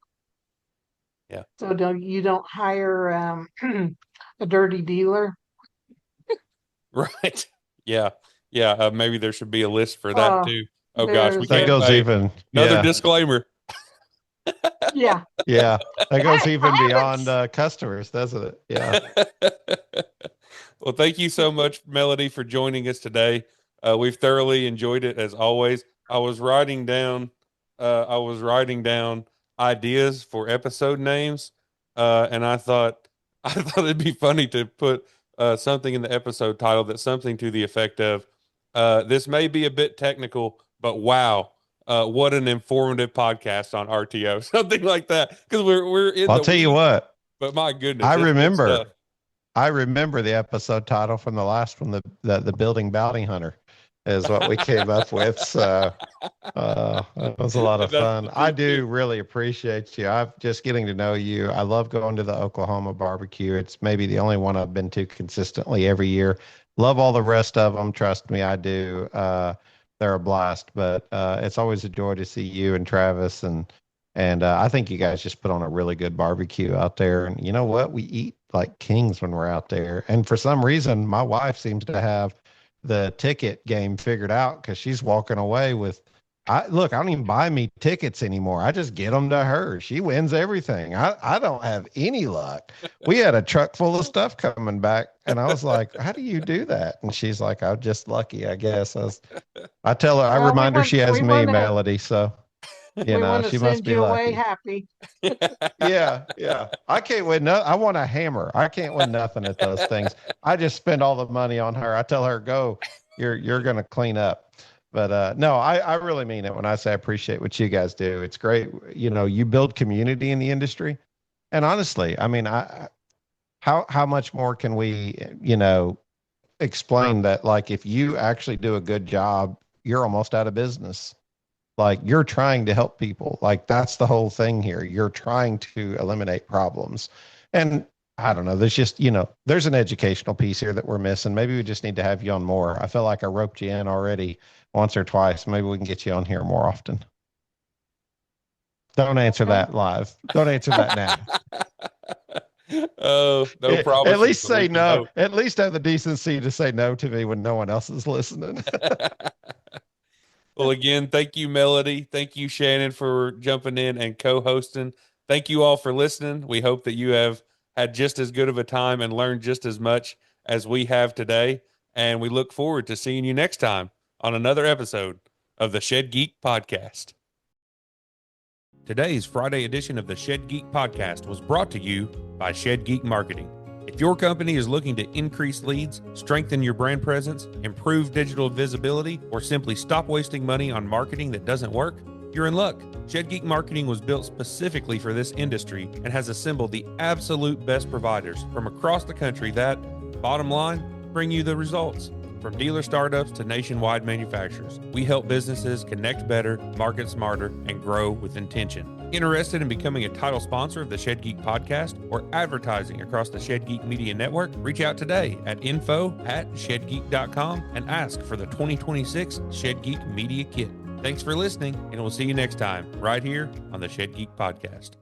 Speaker 1: Yeah.
Speaker 2: So you don't hire a dirty dealer.
Speaker 1: Right. Yeah. Yeah. Maybe there should be a list for that
Speaker 2: Uh,
Speaker 1: too. Oh gosh, we
Speaker 2: there's
Speaker 3: That
Speaker 1: can't.
Speaker 3: goes
Speaker 1: Hey,
Speaker 3: even,
Speaker 1: another
Speaker 3: yeah,
Speaker 1: disclaimer.
Speaker 2: yeah.
Speaker 3: yeah. That goes
Speaker 2: I
Speaker 3: even
Speaker 2: haven't
Speaker 3: beyond customers, doesn't it? Yeah.
Speaker 1: Well, thank you so much, Melody, for joining us today. We've thoroughly enjoyed it as always. I was writing down ideas for episode names, and I thought it'd be funny to put something in the episode title that's something to the effect of, "This may be a bit technical, but wow, what an informative podcast on RTO," something like that, because we're in
Speaker 3: I'll
Speaker 1: the
Speaker 3: tell you
Speaker 1: weeds.
Speaker 3: what,
Speaker 1: But my goodness,
Speaker 3: I
Speaker 1: it's good
Speaker 3: remember.
Speaker 1: stuff.
Speaker 3: I remember the episode title from the last one, the building bounty hunter is what we came up with. So it was a lot of
Speaker 1: That's
Speaker 3: fun.
Speaker 1: the
Speaker 3: I
Speaker 1: truth too.
Speaker 3: do really appreciate you. I'm just getting to know you. I love going to the Oklahoma barbecue. It's maybe the only one I've been to consistently every year. Love all the rest of them. Trust me, I do. They're a blast, but it's always a joy to see you and Travis, and I think you guys just put on a really good barbecue out there. And you know what? We eat like kings when we're out there. And for some reason, my wife seems to have the ticket game figured out because she's walking away with, I don't even buy me tickets anymore. I just get them to her. She wins everything. I don't have any luck. We had a truck full of stuff coming back, and I was like, how do you do that? And she's like, I'm just lucky, I guess. I tell her, I
Speaker 2: Well,
Speaker 3: remind her she has
Speaker 2: we
Speaker 3: me,
Speaker 2: wanna-
Speaker 3: Melody. So,
Speaker 2: We want to
Speaker 3: she must
Speaker 2: send
Speaker 3: be
Speaker 2: you away
Speaker 3: lucky.
Speaker 2: happy.
Speaker 3: Yeah. I can't win. I want a hammer. I can't win nothing at those things. I just spend all the money on her. I tell her, go, you're going to clean up. But no, I really mean it when I say I appreciate what you guys do. It's great. You build community in the industry. And honestly, I mean, how much more can we, explain that, like, if you actually do a good job, you're almost out of business. Like, you're trying to help people. Like, that's the whole thing here. You're trying to eliminate problems. And I don't know, there's just, there's an educational piece here that we're missing. Maybe we just need to have you on more. I feel like I roped you in already once or twice. Maybe we can get you on here more often. Don't answer that live. Don't answer that now.
Speaker 1: Oh, no problem.
Speaker 3: At least say no. At least have the decency to say no to me when no one else is listening.
Speaker 1: Well, again, thank you, Melody. Thank you, Shannon, for jumping in and co-hosting. Thank you all for listening. We hope that you have had just as good of a time and learned just as much as we have today. And we look forward to seeing you next time on another episode of the Shed Geek Podcast. Today's Friday edition of the Shed Geek Podcast was brought to you by Shed Geek Marketing. If your company is looking to increase leads, strengthen your brand presence, improve digital visibility, or simply stop wasting money on marketing that doesn't work, you're in luck. Shed Geek Marketing was built specifically for this industry and has assembled the absolute best providers from across the country that, bottom line, bring you the results. From dealer startups to nationwide manufacturers, we help businesses connect better, market smarter, and grow with intention. Interested in becoming a title sponsor of the Shed Geek Podcast or advertising across the Shed Geek Media Network? Reach out today at info@shedgeek.com and ask for the 2026 Shed Geek Media Kit. Thanks for listening, and we'll see you next time right here on the Shed Geek Podcast.